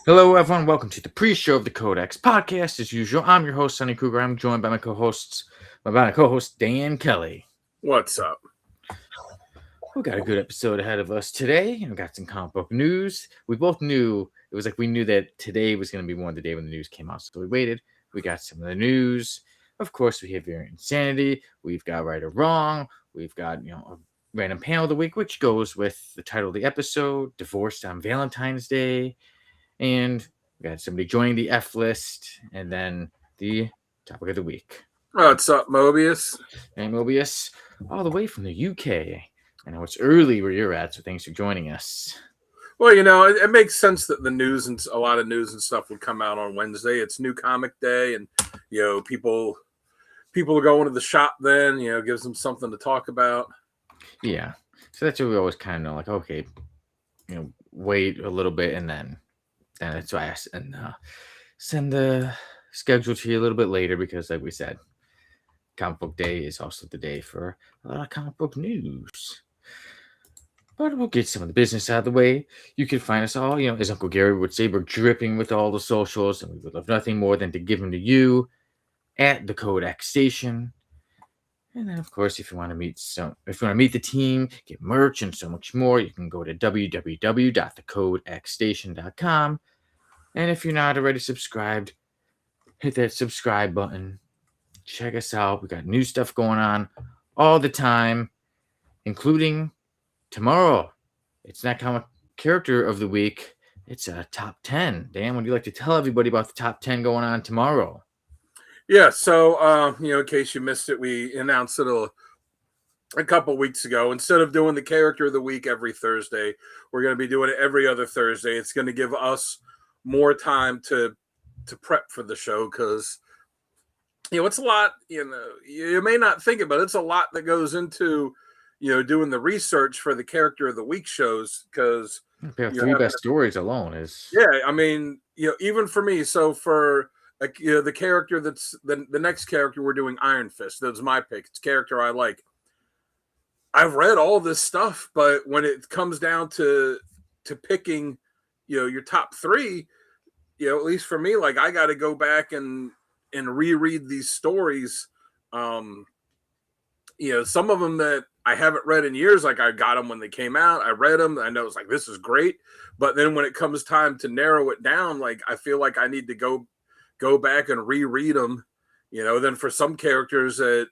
Hello, everyone. Welcome to the pre-show of the Codex podcast. As usual, I'm your host, Sonny Kruger. I'm joined by my co-host, Dan Kelly. What's up? We got a good episode ahead of us today. We got some comic book news. We both knew we knew that today was going to be one of the day when the news came out, so we waited. We got some of the news. Of course, we have your insanity. We've got right or wrong. We've got a random panel of the week, which goes with the title of the episode: "Divorced on Valentine's Day." And we got somebody joining the F list, and then the topic of the week. What's up, Mobius? Hey, Mobius, all the way from the UK. I know it's early where you're at, so thanks for joining us. Well, it makes sense that the news and a lot of news and stuff would come out on Wednesday. It's New Comic Day, and people are going to the shop then. Gives them something to talk about. Yeah, so that's what we always kind of know. Like, okay, wait a little bit, and then that's why I send the schedule to you a little bit later because, like we said, Comic Book Day is also the day for a lot of comic book news. But we'll get some of the business out of the way. You can find us all, as Uncle Gary would say, we're dripping with all the socials, and we would love nothing more than to give them to you at the Codex Station. And then, of course, if you want to meet the team, get merch and so much more, you can go to www.thecodexstation.com. And if you're not already subscribed, hit that subscribe button. Check us out. We got new stuff going on all the time, including tomorrow. It's not comic character of the week. It's a top 10. Dan, would you like to tell everybody about the top 10 going on tomorrow? Yeah, so, in case you missed it, we announced it a couple weeks ago. Instead of doing the character of the week every Thursday, we're going to be doing it every other Thursday. It's going to give us more time to prep for the show because, it's a lot, you may not think about it. It's a lot that goes into, doing the research for the character of the week shows because three best stories alone is... Yeah, I mean, even for me, so for... the character that's the next character we're doing, Iron Fist. That's my pick. It's a character I like. I've read all this stuff, but when it comes down to picking, your top three, at least for me, like I got to go back and reread these stories. Some of them that I haven't read in years, like I got them when they came out. I read them. I know it's like, this is great. But then when it comes time to narrow it down, like I feel like I need to go back and reread them, then for some characters that,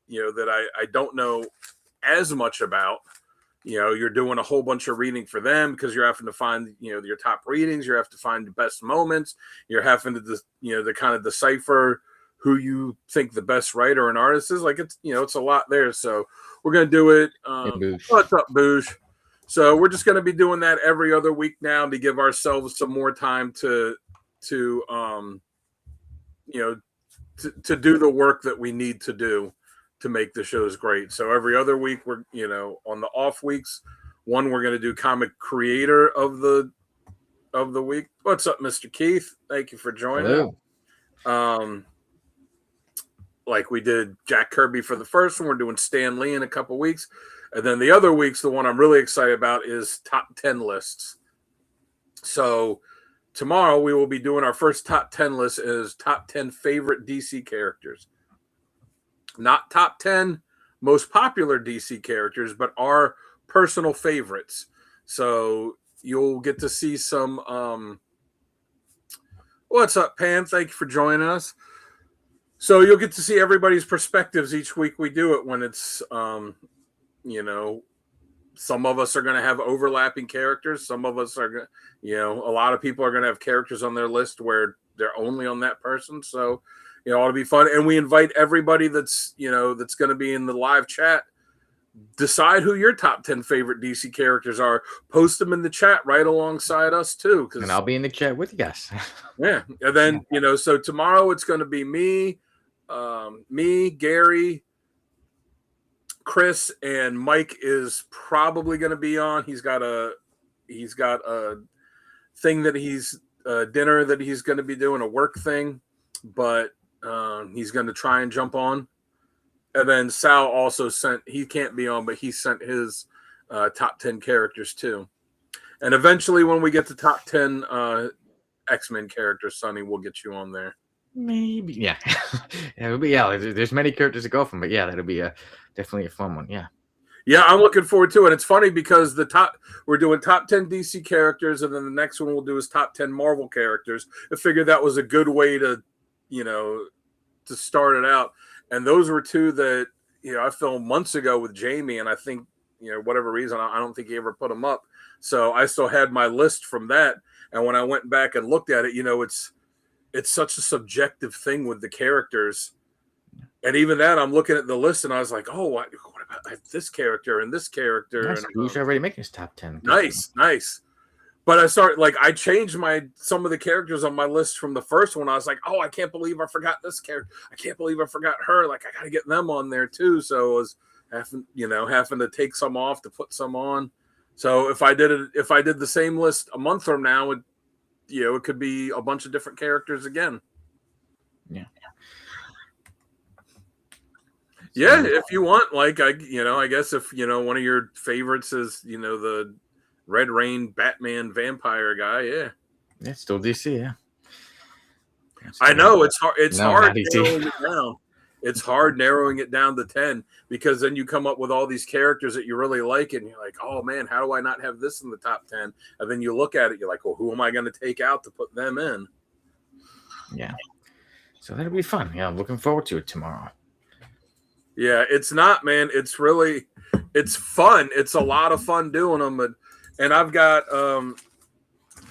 that I don't know as much about, you're doing a whole bunch of reading for them because you're having to find, your top readings. You have to find the best moments. You're having to, to kind of decipher who you think the best writer and artist is. Like it's, it's a lot there. So we're going to do it. What's up, Boosh? So we're just going to be doing that every other week now to give ourselves some more time to do the work that we need to do to make the shows great. So every other week we're, on the off weeks, one we're going to do comic creator of the week. What's up, Mr. Keith? Thank you for joining. Hello. Like we did Jack Kirby for the first one, we're doing Stan Lee in a couple weeks. And then the other weeks, the one I'm really excited about is top 10 lists. So tomorrow we will be doing our first top 10 list is top 10 favorite DC characters. Not top 10 most popular DC characters, but our personal favorites. So you'll get to see some what's up, Pam? Thank you for joining us. So you'll get to see everybody's perspectives each week we do it when it's some of us are going to have overlapping characters. Some of us are, a lot of people are going to have characters on their list where they're only on that person. So, it ought to be fun. And we invite everybody that's, that's going to be in the live chat. Decide who your top 10 favorite DC characters are. Post them in the chat right alongside us too. And I'll be in the chat with you guys. Yeah. And then, so tomorrow it's going to be me, Gary, Chris, and Mike is probably going to be on. He's got a thing that he's dinner that he's going to be doing, a work thing, but he's going to try and jump on. And then Sal also he can't be on, but he sent his top 10 characters too. And eventually when we get to top 10 X-Men characters, Sonny, we'll get you on there. Maybe, yeah. Yeah, there's many characters to go from, but yeah, that'll be definitely a fun one. Yeah. Yeah, I'm looking forward to it. It's funny because we're doing top 10 DC characters, and then the next one we'll do is top 10 Marvel characters. I figured that was a good way to, to start it out. And those were two that, I filmed months ago with Jamie, and I think, whatever reason, I don't think he ever put them up. So I still had my list from that. And when I went back and looked at it, it's such a subjective thing with the characters. And even that, I'm looking at the list and I was like, oh, what about this character and this character? Nice. And Who's already making his top 10? Nice. But I changed some of the characters on my list from the first one. I was like, oh, I can't believe I forgot this character. I can't believe I forgot her. Like, I got to get them on there too. So I was having to take some off to put some on. So if I did the same list a month from now, it could be a bunch of different characters again. Yeah. Yeah, if you want, I guess if one of your favorites is the Red Rain Batman vampire guy, yeah. Yeah, still DC, yeah. I know it's hard. It's hard DC. narrowing it down. It's hard narrowing it down to 10 because then you come up with all these characters that you really like, and you're like, oh man, how do I not have this in the top 10? And then you look at it, you're like, well, who am I going to take out to put them in? Yeah. So that'll be fun. Yeah, I'm looking forward to it tomorrow. Yeah, it's not, man. It's fun. It's a lot of fun doing them. And I've got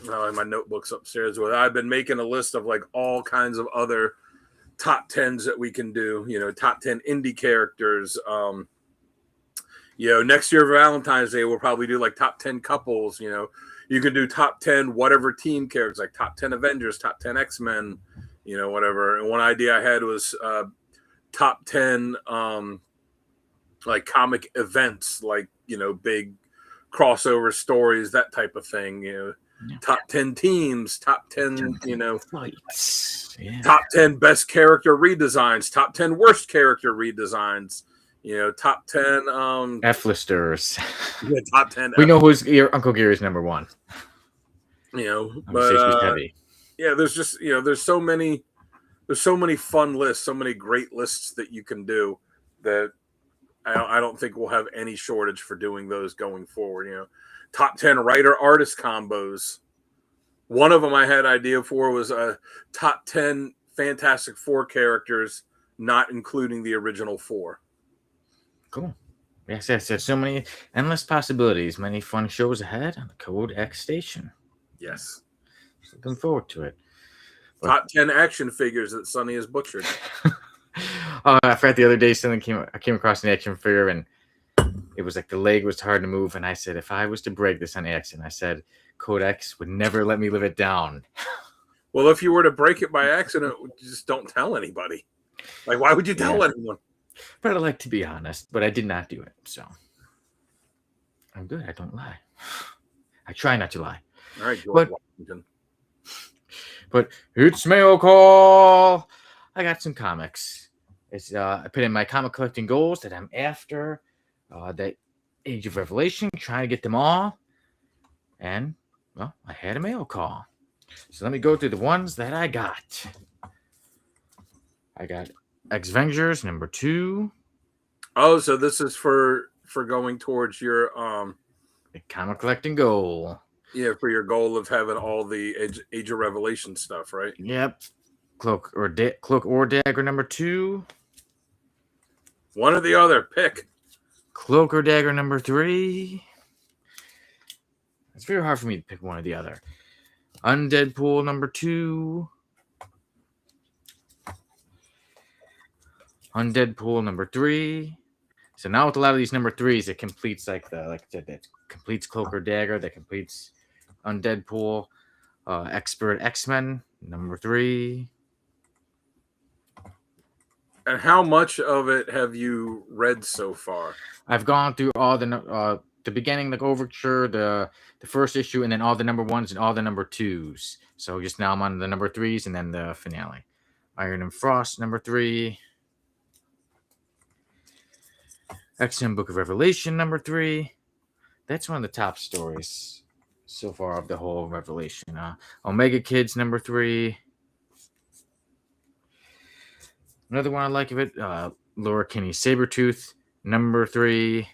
my notebook's upstairs with it. I've been making a list of like all kinds of other top 10s that we can do, top 10 indie characters. Next year Valentine's Day, we'll probably do like top 10 couples, you can do top 10 whatever team characters, like top 10 Avengers, top 10 X-Men, whatever. And one idea I had was top 10 like comic events, like big crossover stories, that type of thing. Top 10 teams, top 10 fights, top 10 best character redesigns, top 10 worst character redesigns, top 10 F-listers. Yeah, top 10 we know who's Uncle Gary's number one. But heavy. Yeah, there's just there's so many fun lists, so many great lists that you can do that I don't think we'll have any shortage for doing those going forward. Top 10 writer-artist combos. One of them I had idea for was top 10 Fantastic Four characters, not including the original four. Cool. Yes, there's so many endless possibilities, many fun shows ahead on the Code X station. Yes. Looking forward to it. Top 10 action figures that Sonny has butchered. I forgot the other day I came across an action figure and it was like the leg was hard to move, and I said if I was to break this on accident, I said Codex would never let me live it down. Well, if you were to break it by accident, just don't tell anybody. Like, why would you tell anyone? But I like to be honest, but I did not do it, so I'm good. I don't lie. I try not to lie. All right, George Washington. But it's mail call. I got some comics. I put in my comic collecting goals that I'm after. The Age of Revelation, trying to get them all. And, well, I had a mail call. So let me go through the ones that I got. I got X-Vengers number 2. Oh, so this is for going towards your comic collecting goal. Yeah, for your goal of having all the Age of Revelation stuff, right? Yep. Cloak or Dagger number 2. One or the other. Pick. Cloak or Dagger number 3. It's very hard for me to pick one or the other. Undead Pool number 2. Undead Pool number 3. So now with a lot of these number 3s, it completes that completes Cloak or Dagger, that completes Undead Pool. Expert X-Men number 3. And how much of it have you read so far? I've gone through all the beginning, like Overture, the first issue, and then all the number 1s and all the number 2s. So just now I'm on the number 3s and then the finale. Iron and Frost number 3. X-Men Book of Revelation number 3. That's one of the top stories. so far of the whole revelation. Omega Kids number 3. Another one I like of it, Laura Kinney Sabretooth number 3.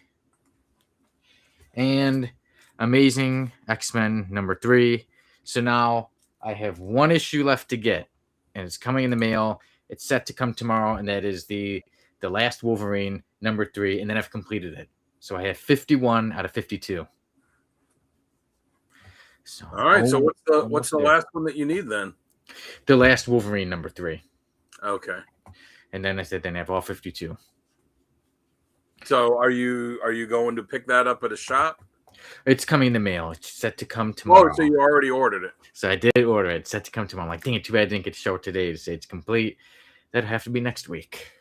And Amazing X-Men number 3. So now I have one issue left to get, and it's coming in the mail. It's set to come tomorrow, and that is the last Wolverine number 3, and then I've completed it. So I have 51 out of 52. So All right. So what's the last one that you need then? The last Wolverine number 3. Okay. And then I said then I have all 52. So are you going to pick that up at a shop? It's coming in the mail. It's set to come tomorrow. Oh, so you already ordered it. So I did order it. It's set to come tomorrow. I'm like, dang it, too bad I didn't get to show it today to say it's complete. That'd have to be next week.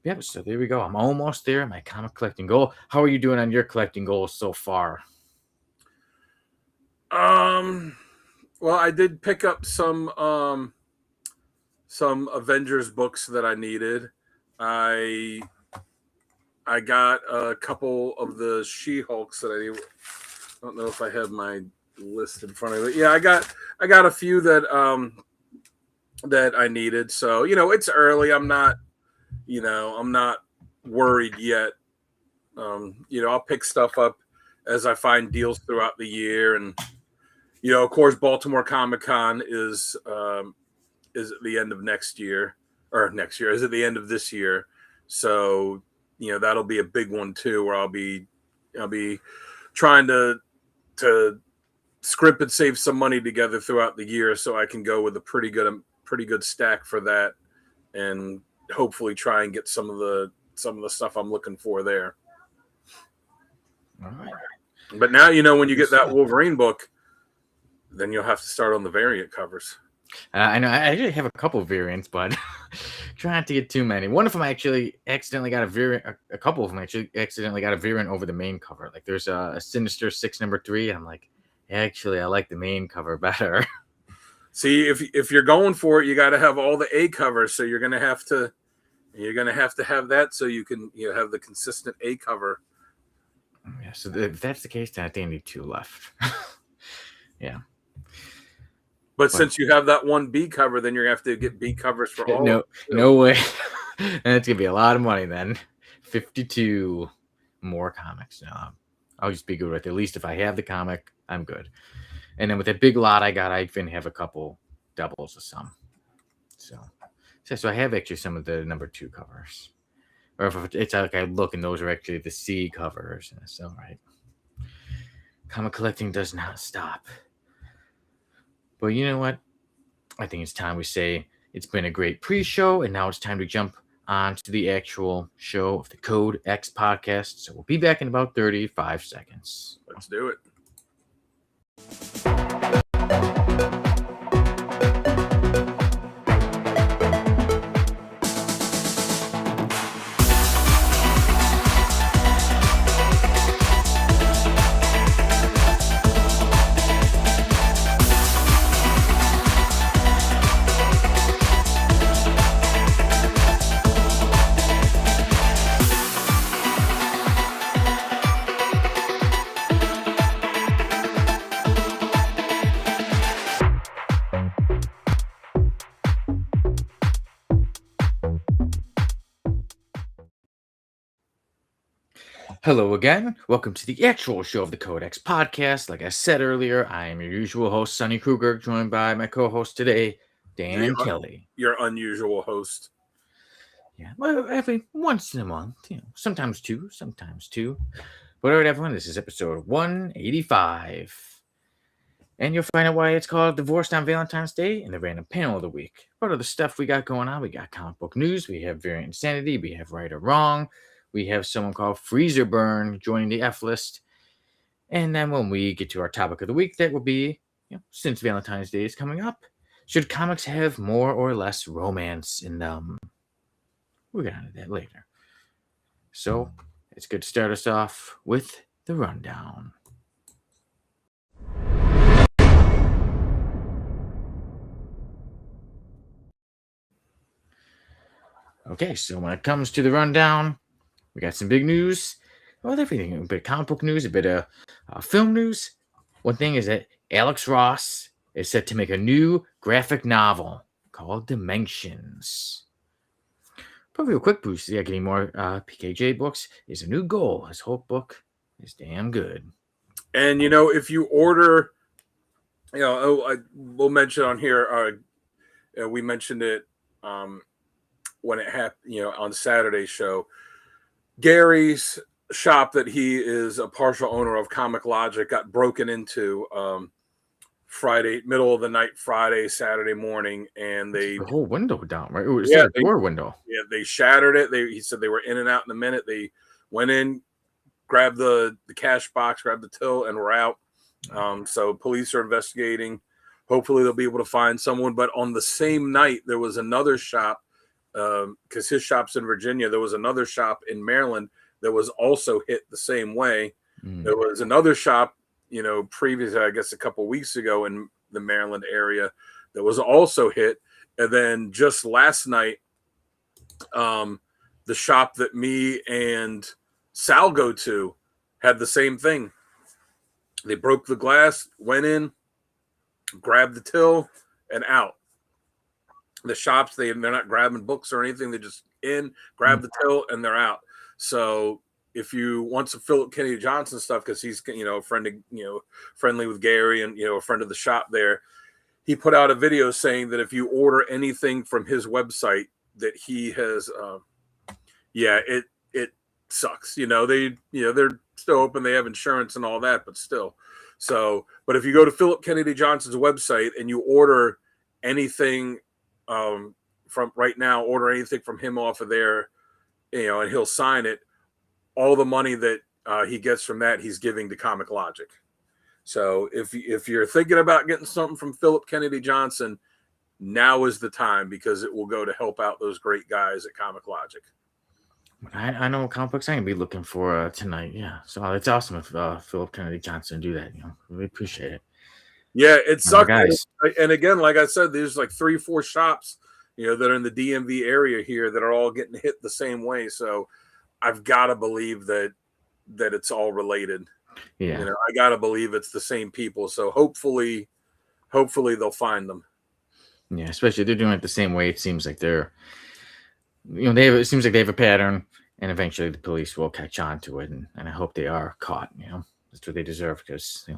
Yep, so there we go. I'm almost there. My comic collecting goal. How are you doing on your collecting goals so far? Well, I did pick up some Avengers books that I needed. I got a couple of the She-Hulks that I don't know if I have my list in front of me. Yeah, I got a few that I needed. So, it's early. I'm not worried yet. I'll pick stuff up as I find deals throughout the year. And, of course, Baltimore Comic-Con is at the end of next year, is at the end of this year. So, that'll be a big one too, where I'll be trying to script and save some money together throughout the year so I can go with a pretty good stack for that, and hopefully try and get some of the stuff I'm looking for there. All right. But now, when you get that Wolverine book, then you'll have to start on the variant covers. I know. I actually have a couple of variants, but try not to get too many. One of them I actually accidentally got a variant. A couple of them actually accidentally got a variant over the main cover. Like there's a Sinister 6 number 3, and I'm like, actually, I like the main cover better. See, if you're going for it, you got to have all the A covers. So you're gonna have to have that so you can have the consistent A cover. Yeah. So if that's the case, then I think I need 2 left. Yeah. But since you have that one B cover, then you're going to have to get B covers for all. No way. That's going to be a lot of money then. 52 more comics. No, I'll just be good with it. At least if I have the comic, I'm good. And then with that big lot I got, I even have a couple doubles of some. So I have actually some of the number 2 covers. Or if it's like I look and those are actually the C covers. And it's all right. Comic collecting does not stop. But you know what? I think it's time we say it's been a great pre-show, and now it's time to jump on to the actual show of the Code X podcast. So we'll be back in about 35 seconds. Let's do it. Hello again. Welcome to the actual show of the Codex podcast. Like I said earlier, I am your usual host, Sonny Kruger, joined by my co-host today, Dan Kelly. Your unusual host. Yeah, well, every once in a month, sometimes two. But all right, everyone, this is episode 185. And you'll find out why it's called Divorced on Valentine's Day and the random panel of the week. What are the stuff we got going on? We got comic book news, we have Variant Insanity, we have Right or Wrong, we have someone called Freezer Burn joining the F list. And then when we get to our topic of the week, that will be, since Valentine's Day is coming up, should comics have more or less romance in them? We'll get into that later. So it's good to start us off with the rundown. Okay, so when it comes to the rundown, we got some big news. well, everything. A bit of comic book news, a bit of film news. One thing is that Alex Ross is set to make a new graphic novel called Dimensions. But real quick, Bruce, yeah, getting more PKJ books is a new goal. His whole book is damn good. And if you order, we'll mention on here. We mentioned it when it happened, on Saturday's show. Gary's shop that he is a partial owner of, Comic Logic, got broken into Friday, middle of the night, Friday, Saturday morning, and they The whole window down, right? It was yeah, a door window. they shattered it. He said they were in and out in a minute. They went in, grabbed the cash box, grabbed the till, and were out. So police are investigating. Hopefully they'll be able to find someone. But on the same night, there was another shop, because his shop's in Virginia. There was another shop in Maryland that was also hit the same way. There was another shop, previously, I guess a couple weeks ago in the Maryland area that was also hit. And then just last night, the shop that me and Sal go to had the same thing. They broke the glass, went in, grabbed the till, and out. The shops, they're not grabbing books or anything. They just grab the till, and they're out. So if you want some Philip Kennedy Johnson stuff, because he's a friend of, friendly with Gary and a friend of the shop there, he put out a video saying that if you order anything from his website that he has, it sucks. They're still open. They have insurance and all that, but still. So, but if you go to Philip Kennedy Johnson's website and you order anything from right now, order anything from him off of there, and he'll sign it. All the money that he gets from that, he's giving to Comic Logic. So if you're thinking about getting something from Philip Kennedy Johnson, now is the time, because it will go to help out those great guys at Comic Logic. I know what comic books I'm gonna be looking for tonight. Yeah, so it's awesome if Philip Kennedy Johnson do that. Really appreciate it. Yeah, it sucks. Guys. And again, like I said, there's like 3-4 shops, that are in the DMV area here that are all getting hit the same way. So I've got to believe that it's all related. Yeah, I got to believe it's the same people. So hopefully they'll find them. Yeah, especially if they're doing it the same way. It seems like they're, it seems like they have a pattern, and eventually the police will catch on to it, and I hope they are caught. That's what they deserve, because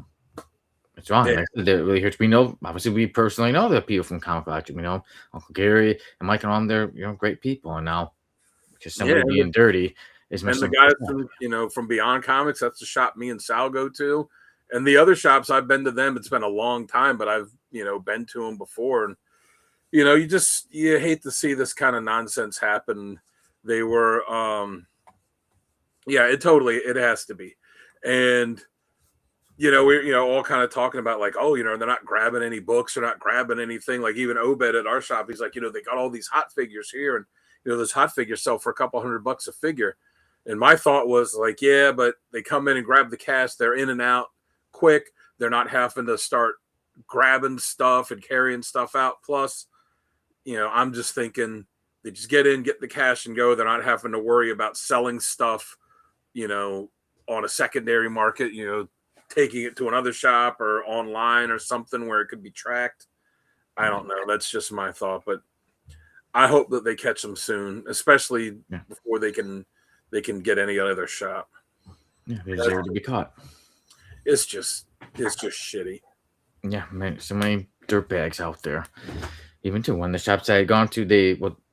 it's wrong. Yeah. They're really here to be know. Obviously, we personally know the people from Comic Logic. We know Uncle Gary and Mike and all them. They're great people, and now just somebody being dirty is messing. And the guys from, from Beyond Comics, that's the shop me and Sal go to. And the other shops, I've been to them. It's been a long time, but I've been to them before. And you hate to see this kind of nonsense happen. They were it has to be. And we're all kind of talking about like, oh, they're not grabbing any books, they're not grabbing anything. Like even Obed at our shop, he's like, they got all these hot figures here, and those hot figures sell for a couple $100 a figure. And my thought was like, yeah, but they come in and grab the cash, they're in and out quick, they're not having to start grabbing stuff and carrying stuff out. Plus, I'm just thinking they just get in, get the cash, and go. They're not having to worry about selling stuff, on a secondary market, taking it to another shop or online or something where it could be tracked. I don't know. That's just my thought, but I hope that they catch them soon, especially before they can get any other shop. Yeah, they deserve to be caught. It's just shitty. Yeah, man, so many dirtbags out there. Even too, when the shops I had gone to,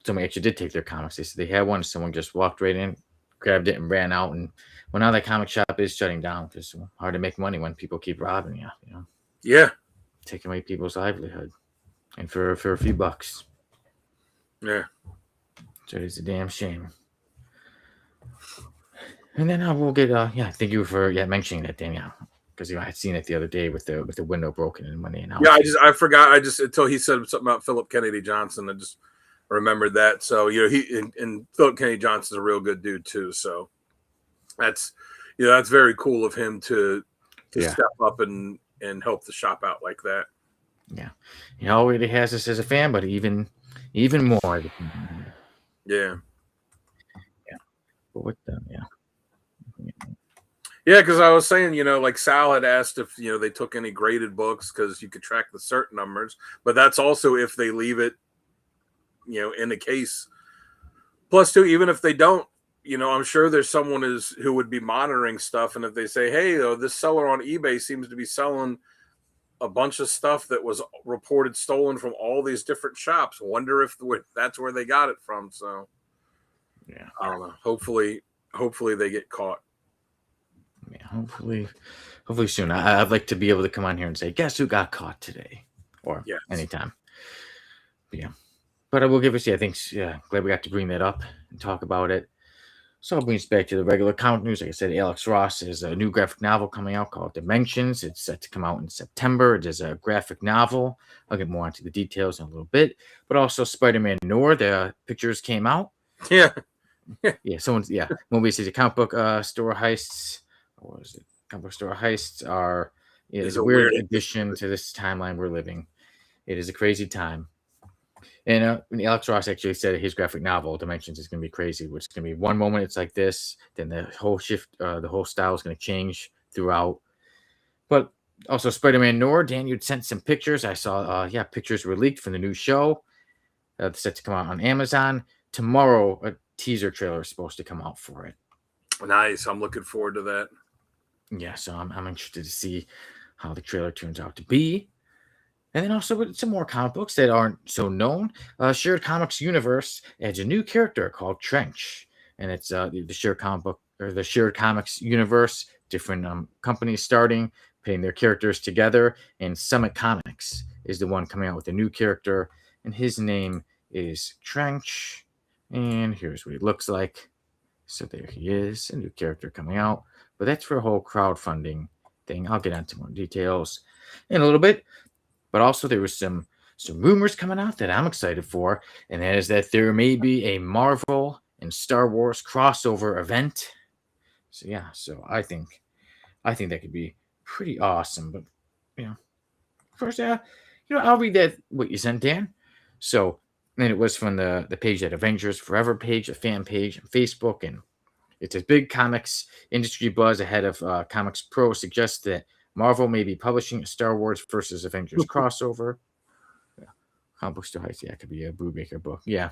somebody actually did take their comics. They said they had one. Someone just walked right in, grabbed it, and ran out. And now that comic shop is shutting down because it's hard to make money when people keep robbing you. Yeah, taking away people's livelihood, and for a few bucks. Yeah, so it's a damn shame. And then we'll get thank you for mentioning that, Danielle, because I had seen it the other day with the window broken and money. And I forgot. Until he said something about Philip Kennedy Johnson, I just remembered that. So he and Philip Kennedy Johnson's a real good dude too. So that's very cool of him to step up and help the shop out like that. Yeah, he already has us as a fan, but even more. Yeah. But what the Yeah, because I was saying, like Sal had asked if they took any graded books because you could track the certain numbers, but that's also if they leave it, in the case. Plus, too, even if they don't, I'm sure there's someone who would be monitoring stuff, and if they say, "Hey, this seller on eBay seems to be selling a bunch of stuff that was reported stolen from all these different shops," wonder if that's where they got it from. So, Yeah, I don't know. Hopefully they get caught. yeah. Hopefully soon. I'd like to be able to come on here and say, "Guess who got caught today?" or Yes. anytime. But yeah, but I will give us. Yeah, thanks. Yeah, glad we got to bring that up and talk about it. So I'll bring us back to the regular comic news. Like I said, Alex Ross has a new graphic novel coming out called Dimensions. It's set to come out in September. It is a graphic novel. I'll get more into the details in a little bit. But also Spider-Man Noir, the pictures came out. Yeah. Yeah, movie says the comic book store heists. What was it? Comic book store heists are is It's a a weird weird. addition to this timeline we're living. It is a crazy time. And Alex Ross actually said his graphic novel Dimensions is going to be crazy. Which is going to be one moment it's like this, then the whole style is going to change throughout. But also Spider-Man Noir, Dan, you'd sent some pictures. I saw, pictures were leaked from the new show. It's set to come out on Amazon tomorrow. A teaser trailer is supposed to come out for it. Nice. I'm looking forward to that. Yeah, so I'm interested to see how the trailer turns out to be. And then also with some more comic books that aren't so known. Shared Comics Universe adds a new character called Trench, and it's the Shared Comic Book or the Shared Comics Universe. Different companies starting, putting their characters together. And Summit Comics is the one coming out with a new character, and his name is Trench. And here's what he looks like. So there he is, a new character coming out. But that's for a whole crowdfunding thing. I'll get into more details in a little bit. But also there was some rumors coming out that I'm excited for, and that is that there may be a Marvel and Star Wars crossover event. So yeah, so I think that could be pretty awesome. But first, I'll read that what you sent, Dan. So, and it was from the page that Avengers Forever page, a fan page on Facebook, and it says big comics industry buzz ahead of Comics Pro suggests that Marvel may be publishing a Star Wars versus Avengers crossover. Yeah. Comic book still heights. Yeah, it could be a Brubaker book. Yeah.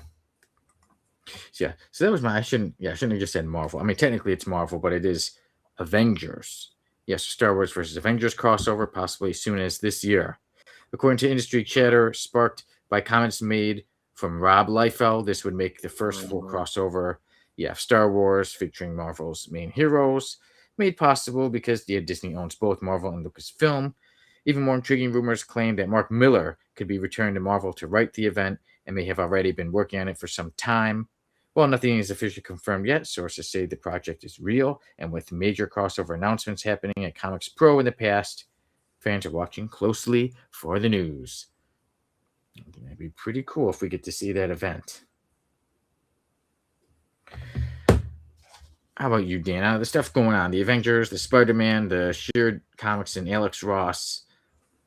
So that was I shouldn't have just said Marvel. I mean, technically it's Marvel, but it is Avengers. Yes, Star Wars versus Avengers crossover, possibly as soon as this year. According to industry chatter sparked by comments made from Rob Liefeld, this would make the first full crossover. Yeah, Star Wars featuring Marvel's main heroes, made possible because Disney owns both Marvel and Lucasfilm. Even more intriguing rumors claim that Mark Miller could be returned to Marvel to write the event and may have already been working on it for some time. While nothing is officially confirmed yet, sources say the project is real, and with major crossover announcements happening at Comics Pro in the past, fans are watching closely for the news. I think that'd be pretty cool if we get to see that event. How about you, Dan? The stuff going on, the Avengers, the Spider-Man, the Shared Comics, and Alex Ross.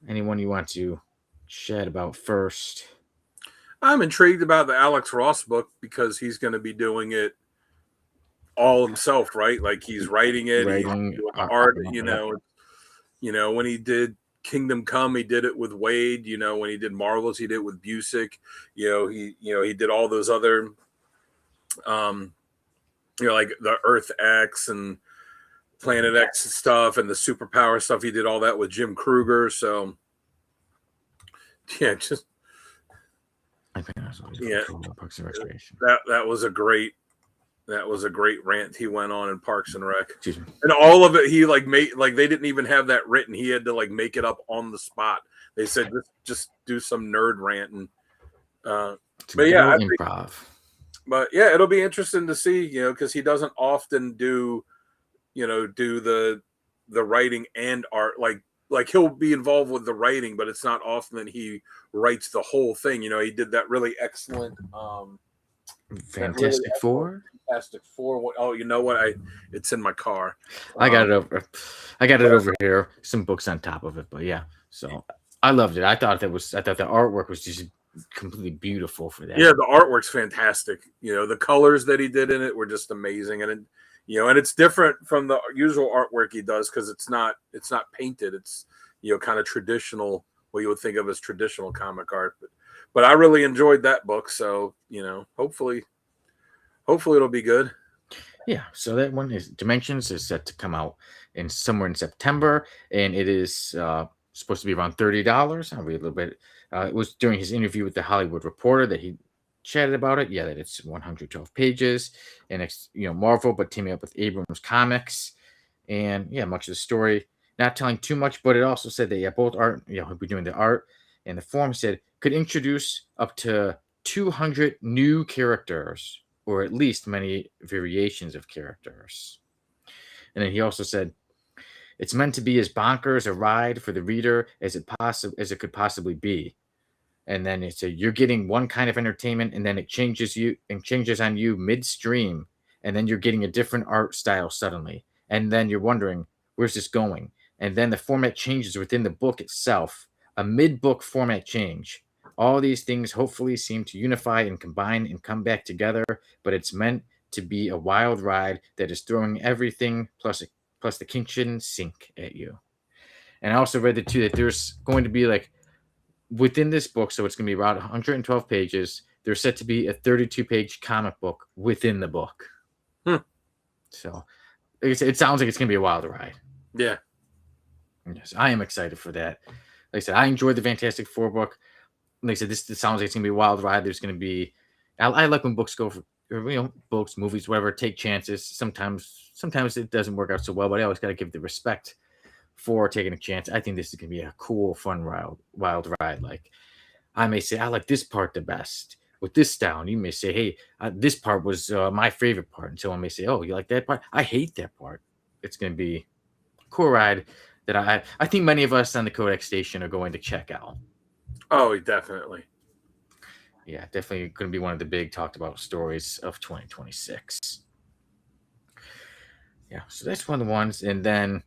Anyone you want to chat about first? I'm intrigued about the Alex Ross book because he's going to be doing it all himself, right? Like he's writing it, he's Writing doing the art, art. When he did Kingdom Come, he did it with Wade. When he did Marvels, he did it with Busick. He did all those other, like the Earth X and Planet X stuff and the superpower stuff. He did all that with Jim Kruger. So yeah, just I think that's always cool. Parks and Recreation. That was a great rant he went on in Parks and Rec. Excuse me. And all of it he made they didn't even have that written. He had to make it up on the spot. They said just do some nerd rant and but yeah, improv. But yeah, it'll be interesting to see, because he doesn't often do the writing and art. Like he'll be involved with the writing, but it's not often that he writes the whole thing. He did that really excellent Fantastic Four. Fantastic Four. Oh, you know what? It's in my car. I got it over here. Some books on top of it, but yeah. So I loved it. I thought the artwork was just completely beautiful for that. Yeah, the artwork's fantastic. The colors that he did in it were just amazing, and And it's different from the usual artwork he does because it's not painted. It's kind of traditional, what you would think of as traditional comic art. But I really enjoyed that book, so hopefully it'll be good. Yeah, so that one is Dimensions is set to come out in somewhere in September, and it is supposed to be around $30. I'll read a little bit. It was during his interview with the Hollywood Reporter that he chatted about it. Yeah, that it's 112 pages, and it's Marvel, but teaming up with Abrams Comics, and yeah, much of the story. Not telling too much, but it also said that both art, he'll be doing the art, and the form said could introduce up to 200 new characters or at least many variations of characters. And then he also said, it's meant to be as bonkers a ride for the reader as it could possibly be. And then it said you're getting one kind of entertainment, and then it changes on you midstream, and then you're getting a different art style suddenly, and then you're wondering where's this going, and then the format changes within the book itself, a mid-book format change. All these things hopefully seem to unify and combine and come back together, but it's meant to be a wild ride that is throwing everything plus the kitchen sink at you. And I also read the two that there's going to be like within this book, so it's going to be about 112 pages. There's set to be a 32-page comic book within the book. Hmm. So it sounds like it's going to be a wild ride. Yeah. Yes, I am excited for that. Like I said, I enjoyed the Fantastic Four book. Like I said, this sounds like it's going to be a wild ride. There's going to be, I like when books go for, books, movies, whatever, take chances. Sometimes it doesn't work out so well, but I always got to give the respect for taking a chance. I think this is going to be a cool, fun, wild ride. Like I may say, I like this part the best with this style. And you may say, hey, this part was my favorite part. And someone may say, oh, you like that part? I hate that part. It's going to be a cool ride that I think many of us on the Codex Station are going to check out. Oh, definitely. Yeah, definitely going to be one of the big talked about stories of 2026. Yeah, so that's one of the ones. And then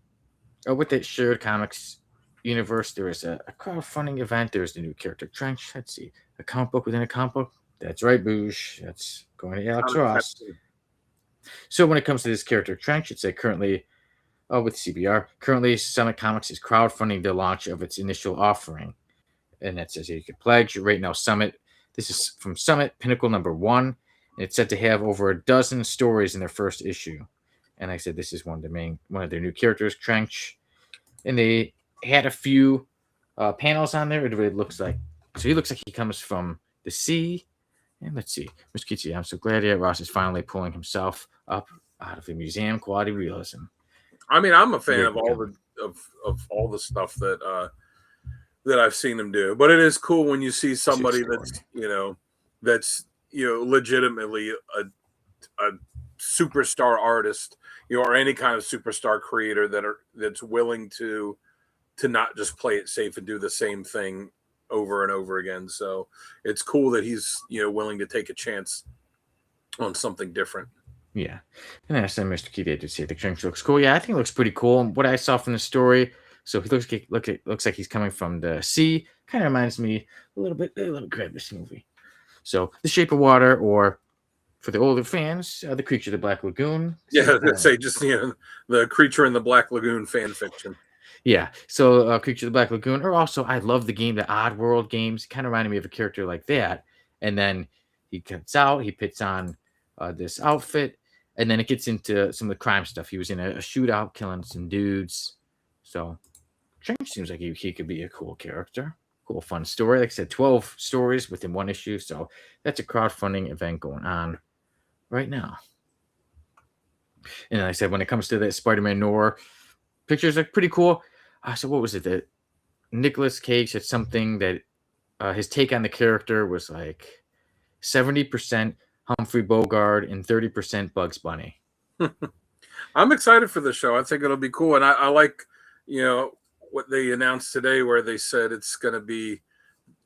with the shared comics universe, there is a crowdfunding event. There's the new character Trench. Let's see, a comic book within a comic book. That's right, Boosh. That's going to Alex Ross. So when it comes to this character Trench, it's currently with CBR. Currently, Summit Comics is crowdfunding the launch of its initial offering, and that says you can pledge right now. Summit. This is from Summit Pinnacle #1, and it's said to have over a dozen stories in their first issue. And like I said, this is one of their new characters, Trench. And they had a few panels on there. It really looks like, so he looks like he comes from the sea. And let's see, Mr. Kitty, I'm so glad that Ross is finally pulling himself up out of the museum quality realism. I mean, I'm a fan of all the stuff that I've seen him do, but it is cool when you see somebody that's legitimately a superstar artist, or any kind of superstar creator that's willing to not just play it safe and do the same thing over and over again. So it's cool that he's willing to take a chance on something different. Yeah, and I said Mr. Key did say the Trench looks cool. Yeah, I think it looks pretty cool. What I saw from the story, so he looks like he's coming from the sea. Kind of reminds me a little bit. Let me grab this movie. So, The Shape of Water, or for the older fans, The Creature of the Black Lagoon. Yeah, say just the Creature in the Black Lagoon fan fiction. Yeah, so Creature of the Black Lagoon, or also I love the game, the Odd World games. Kind of reminded me of a character like that. And then he cuts out, he puts on this outfit, and then it gets into some of the crime stuff. He was in a shootout, killing some dudes. So Trench seems like he could be a cool character. Cool, fun story. Like I said, 12 stories within one issue. So that's a crowdfunding event going on right now. And like I said, when it comes to that Spider-Man Noir, pictures are pretty cool. So what was it that Nicolas Cage said something that his take on the character was like 70% Humphrey Bogart and 30% Bugs Bunny. I'm excited for the show. I think it'll be cool. And I like, what they announced today where they said it's going to be,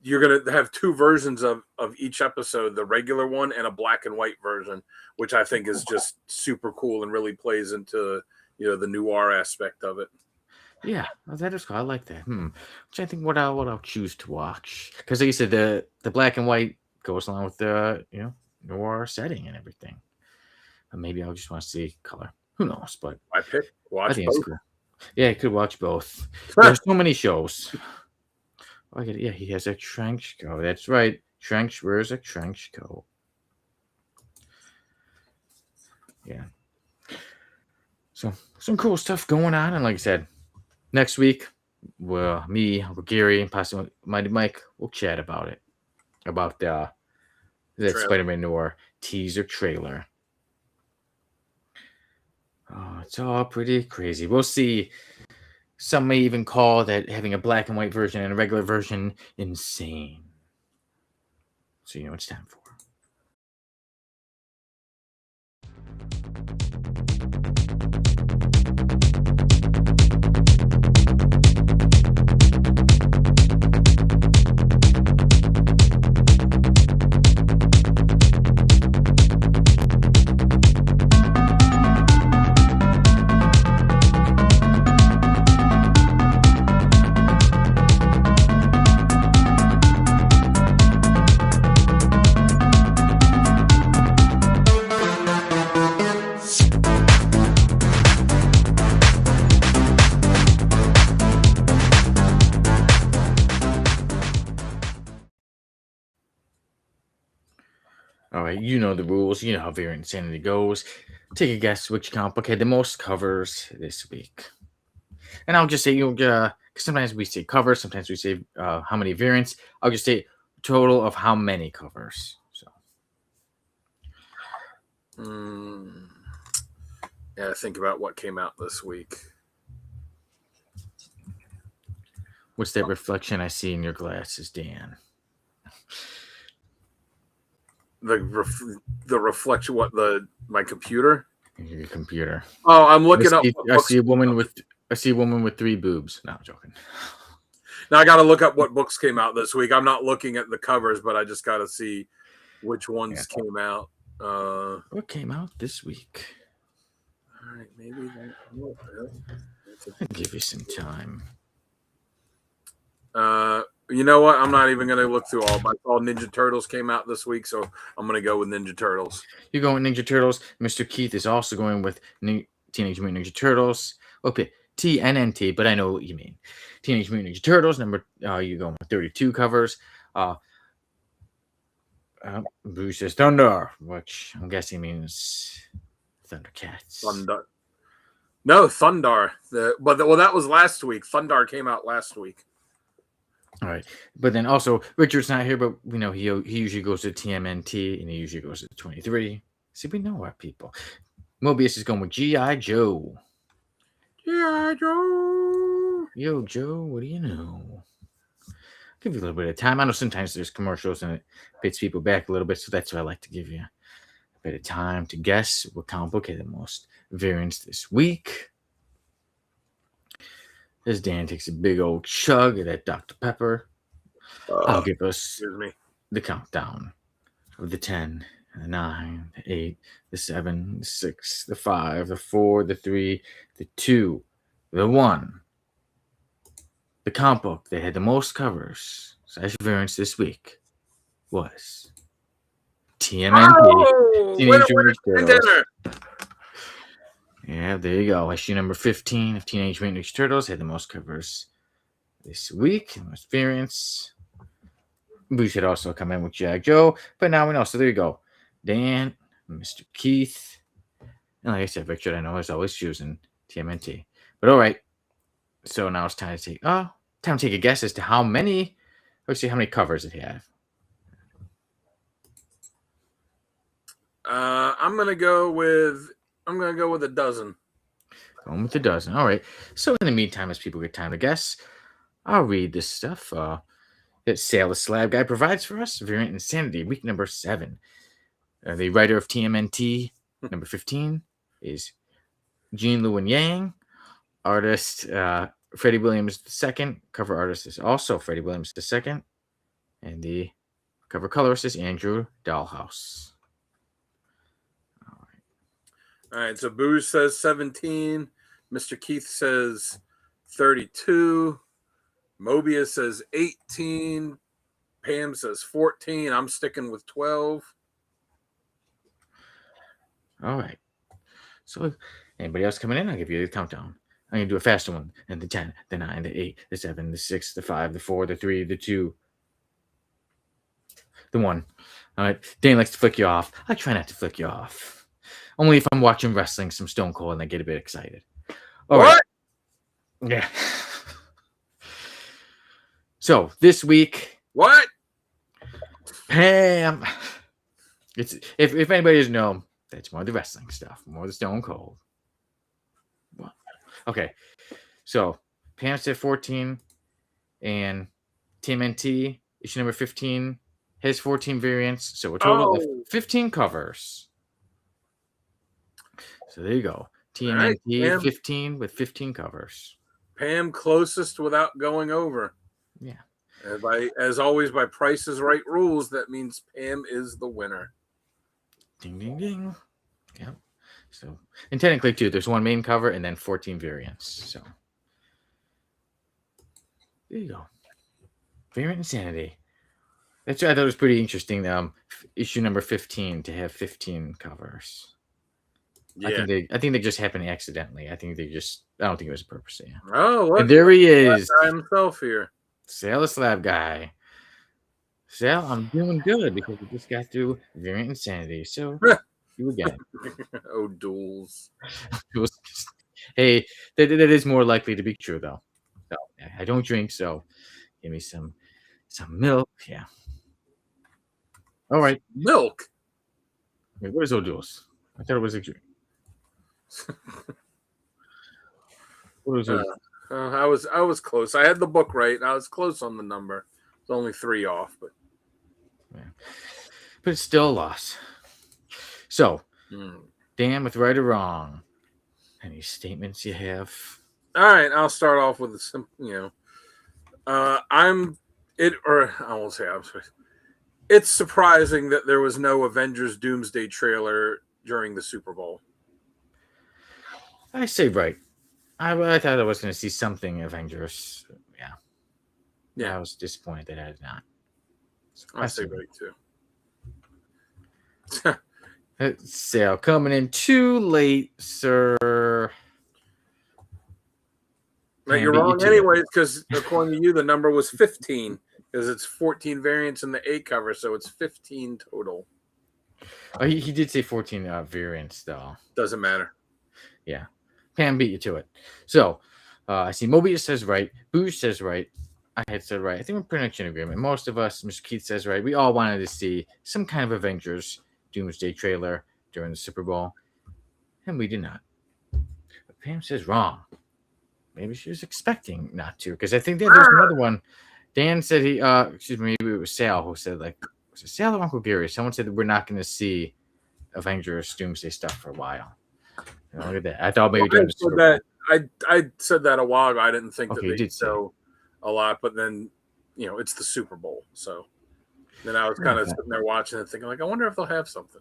you're going to have two versions of each episode, the regular one and a black and white version, which I think is just super cool and really plays into, the noir aspect of it. Yeah, that is cool. I like that. Which I think what I'll choose to watch, because like you said, the black and white goes along with the noir setting and everything. But maybe I'll just want to see color. Who knows? But I pick I watch think both. it's cool. Yeah, you could watch both. There's so many shows. Yeah, he has a trench coat. That's right. Wears a trench coat. Yeah. So some cool stuff going on. And like I said, next week, well, me, Uncle Gary, and possibly Mighty Mike will chat about it. About that Spider-Man Noir teaser trailer. Oh, it's all pretty crazy. We'll see. Some may even call that having a black and white version and a regular version insane. So you know what it's time for. All right, you know the rules. You know how Variant Insanity goes. Take a guess which comic book had the most covers this week. And I'll just say, sometimes we say covers, sometimes we say how many variants. I'll just say total of how many covers. So, yeah, think about what came out this week. what's that reflection I see in your glasses, Dan? The reflection, my computer? Your computer. Oh, I'm looking up. I see a woman with 3 boobs. No, I'm joking. Now I got to look up what books came out this week. I'm not looking at the covers, but I just got to see which ones came out. What came out this week? All right, maybe I'll give you some time. You know what? I'm not even going to look through all. I saw Ninja Turtles came out this week, so I'm going to go with Ninja Turtles. You're going with Ninja Turtles. Mr. Keith is also going with Teenage Mutant Ninja Turtles. Okay, TNNT, but I know what you mean. Teenage Mutant Ninja Turtles. You're going with 32 covers. Bruce says Thunder, which I'm guessing means Thundercats. Thunder. No, Thundar. That was last week. Thundar came out last week. All right, but then also Richard's not here, but we know he usually goes to TMNT and he usually goes to 23. See, we know our people. Mobius is going with G.I. Joe. G.I. Joe. Yo, Joe, what do you know? Give you a little bit of time. I know sometimes there's commercials and it pits people back a little bit, so that's why I like to give you a bit of time to guess what comic book had the most variants this week. As Dan takes a big old chug of that Dr. Pepper, I'll give us the countdown of the 10, the 9, the 8, the 7, the 6, the 5, the 4, the 3, the 2, the 1. The comic book that had the most covers / variants this week was TMNT. Teenage Mutant Ninja Turtles. Yeah, there you go. Issue number 15 of Teenage Mutant Ninja Turtles had the most covers this week. The most variants. We should also come in with G.I. Joe, but now we know. So there you go. Dan, Mr. Keith, and like I said, Richard, I know is always choosing TMNT. But all right. So now it's time to take a guess as to how many. Let's see how many covers it had. I'm gonna go with a dozen. Going with a dozen. All right. So in the meantime, as people get time to guess, I'll read this stuff that Sailor Slab Guy provides for us. Variant Insanity, week number 7. The writer of TMNT, number 15, is Gene Lewin Yang. Artist, Freddie Williams II. Cover artist is also Freddie Williams II. And the cover colorist is Andrew Dahlhaus. All right, so Booze says 17. Mr. Keith says 32. Mobius says 18. Pam says 14. I'm sticking with 12. All right. So, Anybody else coming in? I'll give you the countdown. I'm going to do a faster one. And the 10, the 9, the 8, the 7, the 6, the 5, the 4, the 3, the 2, the 1. All right. Dan likes to flick you off. I try not to flick you off. Only if I'm watching wrestling, some Stone Cold, and I get a bit excited. All right. Yeah. So this week, What? Pam. It's if anybody doesn't know, that's more of the wrestling stuff, more of the Stone Cold. What? Okay. So Pam said 14, and TMNT issue number 15 has 14 variants, so a total of 15 covers. So there you go. TMNT right, 15 with 15 covers. Pam closest without going over. Yeah. As always, by Price is Right rules, that means Pam is the winner. Ding, ding, ding. Yep. So, and technically, too, there's one main cover and then 14 variants. So, there you go. Variant Insanity. I thought it was pretty interesting. Issue number 15 to have 15 covers. Yeah. I think they just happened accidentally. I don't think it was a purpose. Yeah. Oh, look. And there he is. Himself here. Sal the Slab Guy. Sal, I'm doing good because we just got through Variant Insanity. So, you again. Oh, duels. Hey, that is more likely to be true, though. So, I don't drink, so give me some milk. Yeah. All right. Milk? Wait, what is O'Doul's? I thought it was a drink. What was it? I was close. I had the book right. I was close on the number. It's only 3 off, but it's still a loss. So, Dan, with right or wrong, any statements you have? All right, I'll start off with a simple. It's surprising that there was no Avengers Doomsday trailer during the Super Bowl. I say right. I thought I was going to see something Avengers. Yeah. I was disappointed that I did not. So I say right too. Sale coming in too late, sir. No, you're wrong anyways, because according to you, the number was 15, because it's 14 variants in the 8 cover, so it's 15 total. Oh, he did say 14 variants, though. Doesn't matter. Yeah. Pam beat you to it. So, I see Mobius says right. Boosh says right. I had said right. I think we're pretty much in agreement. Most of us, Mr. Keith says right. We all wanted to see some kind of Avengers Doomsday trailer during the Super Bowl, and we did not. But Pam says wrong. Maybe she was expecting not to, because I think there's another one. Dan said maybe it was Sal who said, like, was it Sal or Uncle Gary? Someone said that we're not going to see Avengers Doomsday stuff for a while. Look at that. I thought maybe during the Super Bowl. I said that a while ago. I didn't think that they did show a lot, but then it's the Super Bowl, so then I was kind of sitting there watching it, thinking like, I wonder if they'll have something.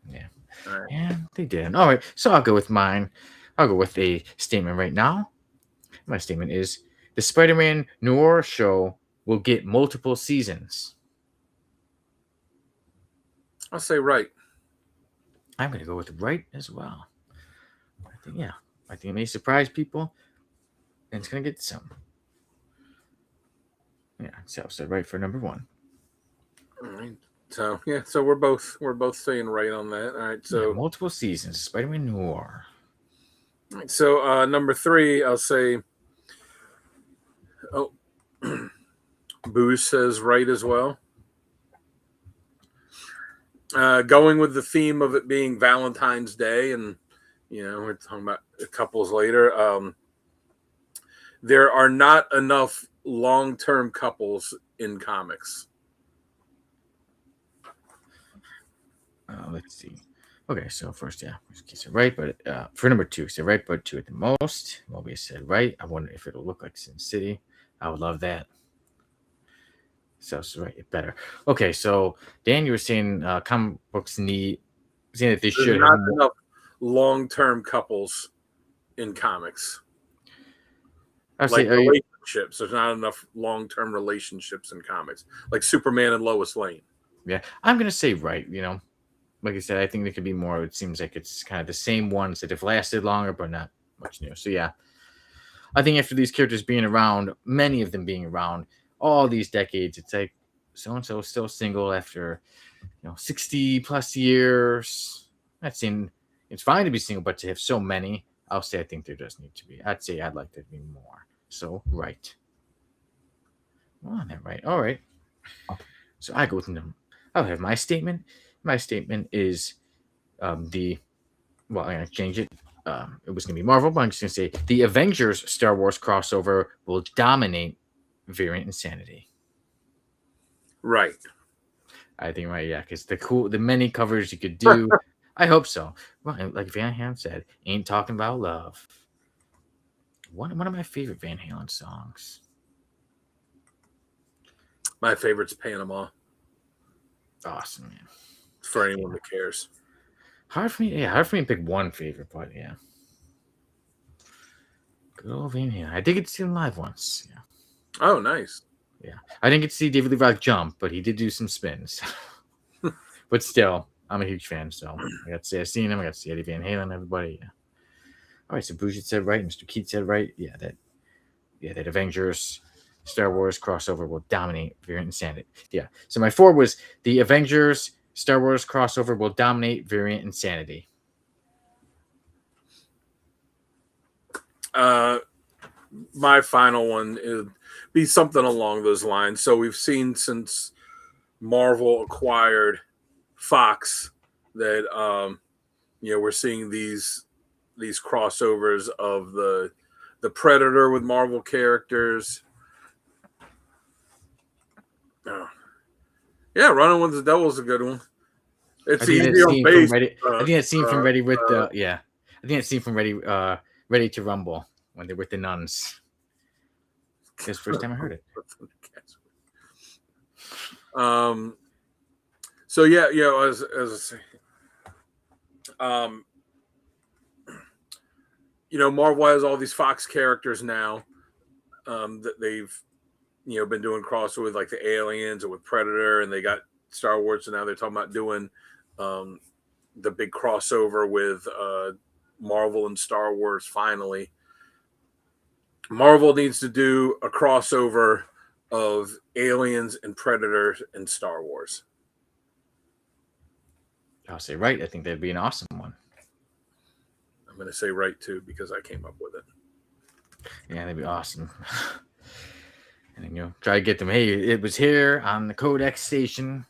Yeah, all right. Yeah, they did. All right, so I'll go with mine. I'll go with a statement right now. My statement is the Spider-Man Noir show will get multiple seasons. I'll say right. I'm going to go with right as well. I think it may surprise people, and it's going to get some. Yeah, so right for number 1. All right. So so we're both saying right on that. All right. So multiple seasons, Spider-Man Noir. All right, so number 3, I'll say. Oh, Booze says right as well. Going with the theme of it being Valentine's Day, and we're talking about couples later. There are not enough long-term couples in comics. Let's see. Okay, so first, he said right, but for number 2, said right, but 2 at the most. Mobius said right. I wonder if it'll look like Sin City. I would love that. So right, better. Okay, so Dan, you were saying comic books saying that they should not have enough long-term couples in comics. Like relationships. There's not enough long-term relationships in comics, like Superman and Lois Lane. Yeah, I'm gonna say right. like I said, I think there could be more. It seems like it's kind of the same ones that have lasted longer, but not much new. So yeah, I think after these characters being around, many of them being around all these decades, it's like so and so still single after 60 plus years. I'd seen it's fine to be single, but to have so many, I'll say I think there does need to be. I'd say I'd like there to be more. So right. Well, that right. All right. So I go with them. I'll have my statement. My statement is the well, I'm gonna change it. It was gonna be Marvel, but I'm just gonna say the Avengers Star Wars crossover will dominate variant insanity. Right. I think right, yeah, because the many covers you could do. I hope so. Well, like Van Halen said, ain't talking about love. One of my favorite Van Halen songs. My favorite's Panama. Awesome, man. For anyone that cares. Hard for me to pick one favorite, but yeah. Good old Van Halen. I did get to see him live once. Yeah. Oh, nice. Yeah. I didn't get to see David Lee Roth jump, but he did do some spins. But still, I'm a huge fan, so I got to say I've seen him. I got to see Eddie Van Halen, everybody. Yeah. All right, so Bougie said right, Mr. Keith said right. Yeah, that Avengers Star Wars crossover will dominate variant insanity. Yeah. So my 4 was the Avengers Star Wars crossover will dominate variant insanity. My final one is be something along those lines. So we've seen since Marvel acquired Fox that we're seeing these crossovers of the Predator with Marvel characters. Oh. Yeah, Running with the Devil is a good one. It's easy on base. I think that scene from Ready with the I think that scene from Ready to Rumble when they're with the nuns. That's the first time I heard it. So yeah, as I say, Marvel has all these Fox characters now that they've been doing crossover with, like the Aliens or with Predator, and they got Star Wars, and now they're talking about doing the big crossover with Marvel and Star Wars. Finally, Marvel needs to do a crossover of Aliens and Predator and Star Wars. I'll say right. I think that'd be an awesome one. I'm going to say right too because I came up with it. Yeah, that'd be awesome. And then try to get them. Hey, it was here on the Codex station.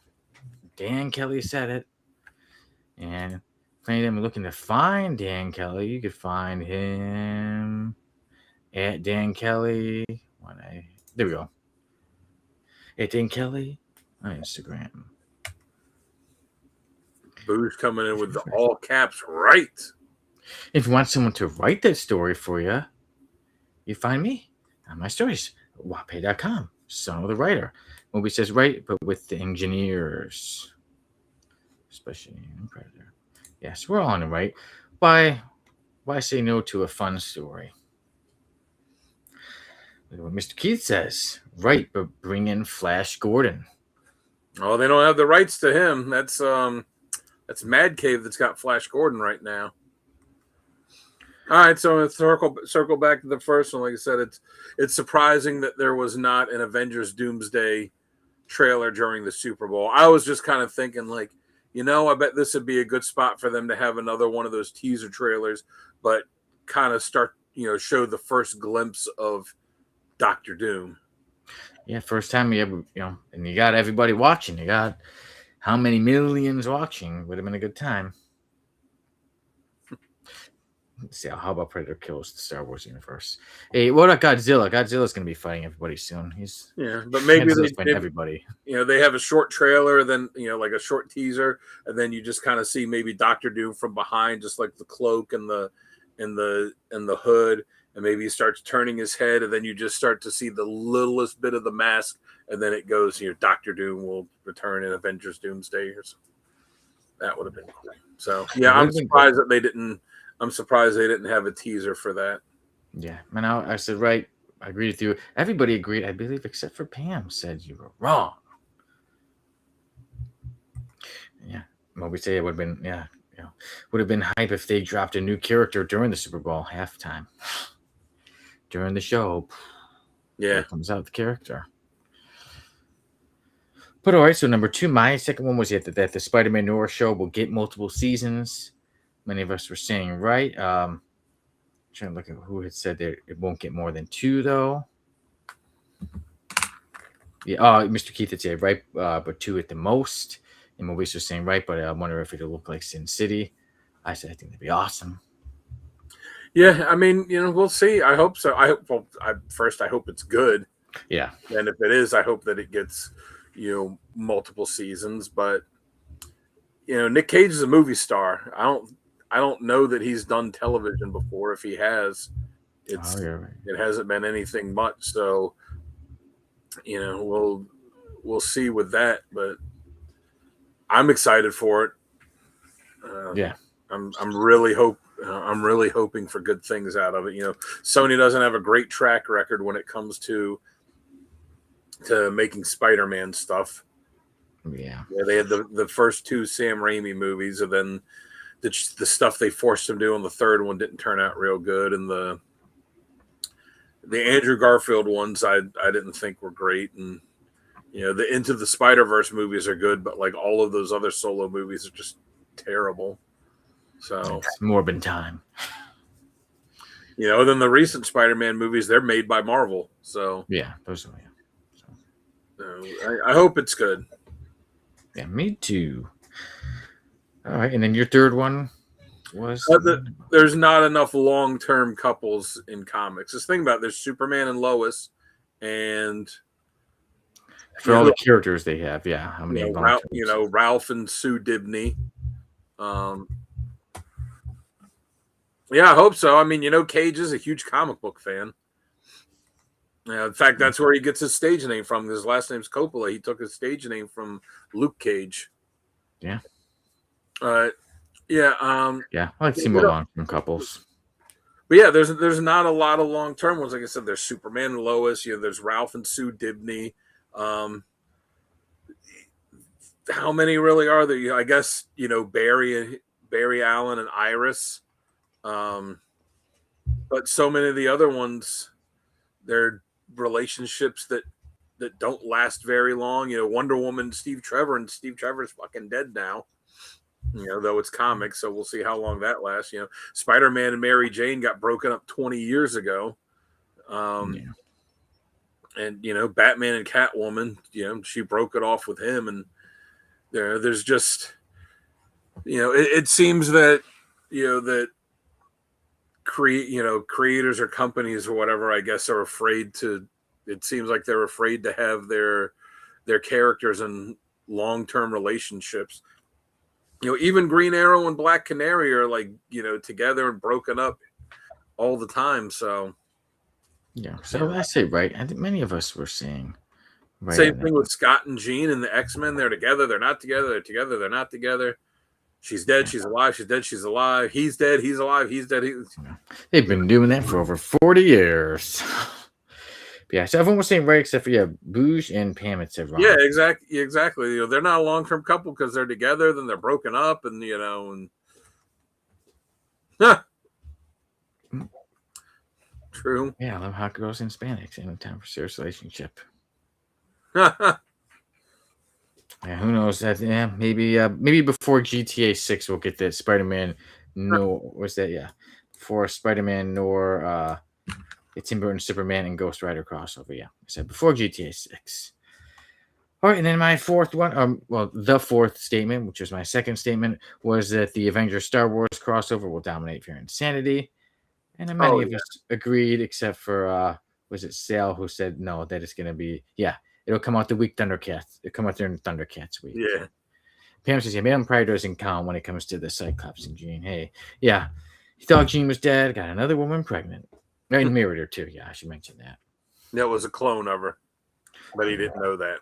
Dan Kelly said it. And if any of them are looking to find Dan Kelly, you could find him at Dan Kelly. There we go. At Dan Kelly on Instagram. Boo's coming in with the all caps right. If you want someone to write that story for you, you find me on my stories. Wape.com. Son of the writer. Movie says right, but with the engineers. Especially in Predator. Yes, we're all on the right. Why say no to a fun story? Look at what Mr. Keith says. Right, but bring in Flash Gordon. Oh, they don't have the rights to him. That's Mad Cave that's got Flash Gordon right now. All right, so let's circle back to the first one. Like I said, it's surprising that there was not an Avengers Doomsday trailer during the Super Bowl. I was just kind of thinking, like, I bet this would be a good spot for them to have another one of those teaser trailers, but kind of start, show the first glimpse of Doctor Doom. Yeah, first time you ever, and you got everybody watching. You got how many millions watching? Would have been a good time. Let's see, how about Predator kills the Star Wars universe? Hey, what about Godzilla? Godzilla's going to be fighting everybody soon. But maybe they fight everybody. They have a short trailer, then like a short teaser, and then you just kind of see maybe Doctor Doom from behind, just like the cloak and the hood, and maybe he starts turning his head, and then you just start to see the littlest bit of the mask, and then it goes, Doctor Doom will return in Avengers Doomsday or something. That would have been cool. So yeah, I'm surprised that they didn't. I'm surprised they didn't have a teaser for that. Yeah, man, I said right. I agree with you. Everybody agreed, I believe, except for Pam said you were wrong. Yeah, Well, we say it would have been, yeah, would have been hype if they dropped a new character during the Super Bowl halftime. During the show, Yeah. there comes out the character. But all right, so number two, my second one was that the Spider-Man Noir show will get multiple seasons. Many of us were saying right. Trying to look at who had said that it won't get more than two, though. Yeah, Mr. Keith had said right, but two at the most. And Maurice was saying right, but I wonder if it'll look like Sin City. I said I think that'd be awesome. Yeah, I mean, we'll see. I hope so. I hope. Well, first, I hope it's good. Yeah, And if it is, I hope that it gets, multiple seasons. But Nick Cage is a movie star. I don't know that he's done television before. If he has, it hasn't been anything much. So, we'll see with that. But I'm excited for it. Yeah, I'm really hoping for good things out of it. Sony doesn't have a great track record when it comes to making Spider-Man stuff. Yeah, they had the first two Sam Raimi movies, and then the stuff they forced him to do on the third one didn't turn out real good, and the Andrew Garfield ones I didn't think were great, and the Into the Spider-Verse movies are good, but like all of those other solo movies are just terrible. So it's Morbin time. Then the recent Spider-Man movies, they're made by Marvel. So yeah, those are. I hope it's good. Yeah, me too. All right, and then your third one was there's not enough long-term couples in comics. Just think about it. There's Superman and Lois, and for all the characters they have. Yeah, how many? Ralph and Sue Dibney. Yeah, I hope so. I mean, Cage is a huge comic book fan. In fact, that's where he gets his stage name from. His last name's Coppola. He took his stage name from Luke Cage. Yeah. Yeah. Yeah, I like to see more long-term couples. But yeah, there's not a lot of long-term ones. Like I said, there's Superman and Lois. There's Ralph and Sue Dibney. How many really are there? I guess Barry Allen and Iris. But so many of the other ones, they're relationships that don't last very long. Wonder Woman, Steve Trevor's fucking dead now. Though it's comics, so we'll see how long that lasts. Spider-Man and Mary Jane got broken up 20 years ago. And Batman and Catwoman, she broke it off with him, and there's just it seems that that creators or companies or whatever, I guess, are afraid to. It seems like they're afraid to have their characters in long-term relationships. Even Green Arrow and Black Canary are like together and broken up all the time. So yeah, so I say right. I think many of us were saying right. Same thing with Scott and Jean and the X-Men. They're together. They're not together. They're together. They're not together. She's dead. She's alive. She's dead. She's alive. He's dead. He's alive. He's dead. They've been doing that for over 40 years. Yeah, so everyone was saying right except for Booge and Pam had said wrong. Yeah, exactly. They're not a long-term couple because they're together, then they're broken up, and True. Yeah, I love hot girls and Hispanics. Ain't no time for serious relationship. Yeah, who knows? Maybe before GTA 6 we'll get the Spider-Man. No, what's that? Yeah, for Spider-Man nor the Tim Burton Superman and Ghost Rider crossover. Yeah, I said before GTA 6. All right, and then my fourth one, the fourth statement, which was my second statement, was that the Avengers Star Wars crossover will dominate Fear and Insanity. And then many of us agreed, except for was it Sale who said no, that it's gonna be it'll come out the week Thundercats. It'll come out during Thundercats week. Yeah. Pam says, man, probably doesn't count when it comes to the Cyclops and Jean. Hey, yeah. He thought Jean was dead, got another woman pregnant. And married her too. Yeah, I should mention that. That was a clone of her. But he didn't know that.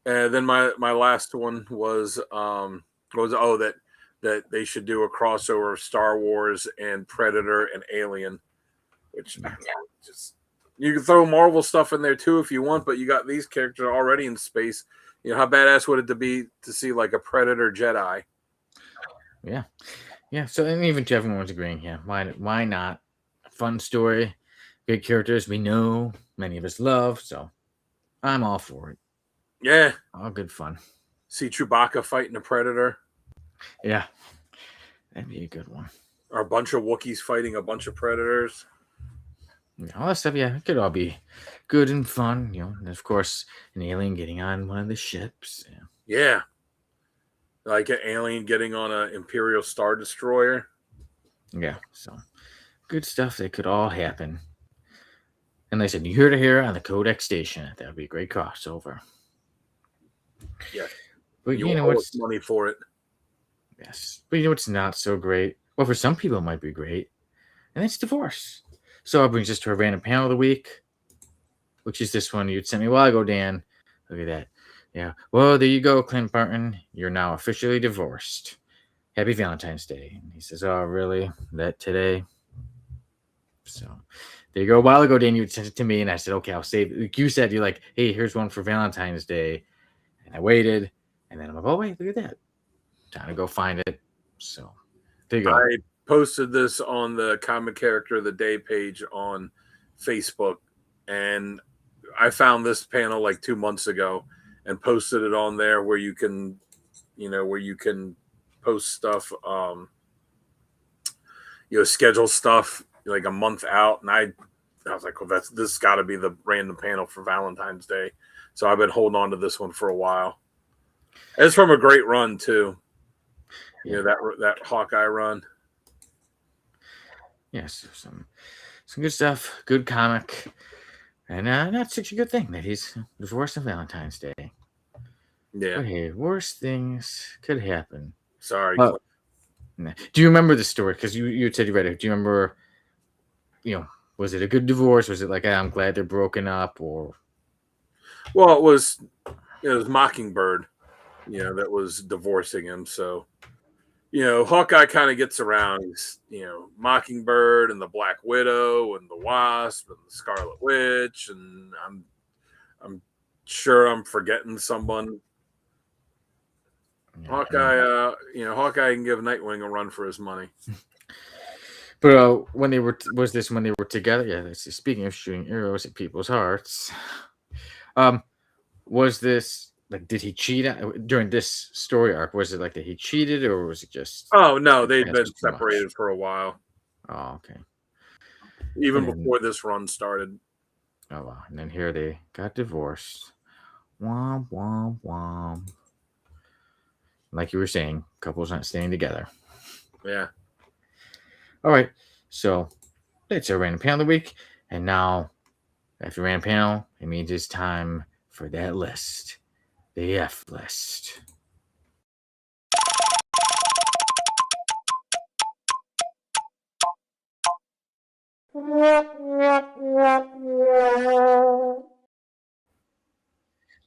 Then my last one was that they should do a crossover of Star Wars and Predator and Alien, which just you can throw Marvel stuff in there too if you want, but you got these characters already in space. You know, how badass would it be to see like a Predator Jedi? Yeah. Yeah. So, and even everyone's agreeing. Yeah. Why not? Fun story. Good characters we know, many of us love. So I'm all for it. Yeah. All good fun. See Chewbacca fighting a Predator. Yeah. That'd be a good one. Or a bunch of Wookiees fighting a bunch of Predators. Yeah, all that stuff, yeah, it could all be good and fun, And of course, an alien getting on one of the ships. Yeah. Yeah. Like an alien getting on an Imperial Star Destroyer. Yeah, so good stuff that could all happen. And they said, you heard it here on the Codex station. That would be a great crossover. Yeah. But You owe us money for it. Yes. But you know what's not so great? Well, for some people, it might be great. And that's divorce. So that brings us to our random panel of the week, which is this one you'd sent me a while ago, Dan. Look at that. Yeah. Well, there you go, Clint Barton. You're now officially divorced. Happy Valentine's Day. And he says, oh, really? That today? So there you go. A while ago, Dan, you sent it to me, and I said, okay, I'll save it. Like you said, you're like, hey, here's one for Valentine's Day. And I waited, and then I'm like, oh, wait, look at that. Time to go find it. So there you go. I posted this on the Comic Character of the Day page on Facebook, and I found this panel like 2 months ago and posted it on there where you can, post stuff, schedule stuff like a month out. And I was like, well, this got to be the random panel for Valentine's Day. So I've been holding on to this one for a while. It's from a great run too. You know, that Hawkeye run. Yes, some good stuff. Good comic, and not such a good thing that he's divorced on Valentine's Day. Yeah. But hey, worse things could happen. Sorry. Do you remember the story? Because you said you read it. Do you remember? Was it a good divorce? Was it like, I'm glad they're broken up, or? Well, it was Mockingbird, that was divorcing him. So, Hawkeye kind of gets around. He's, Mockingbird and the Black Widow and the Wasp and the Scarlet Witch, and I'm sure I'm forgetting someone. Yeah, Hawkeye can give Nightwing a run for his money. But when they were together? Yeah. Speaking of shooting arrows at people's hearts, was this like, did he cheat during this story arc? Was it like that he cheated, or was it just? Oh no, they'd been separated for a while. Oh, okay. Even before this run started. Oh wow! And then here they got divorced. Womp womp womp. Like you were saying, couples not staying together. Yeah. All right. So that's our random panel of the week. And now, after random panel, it means it's time for that list. The F list.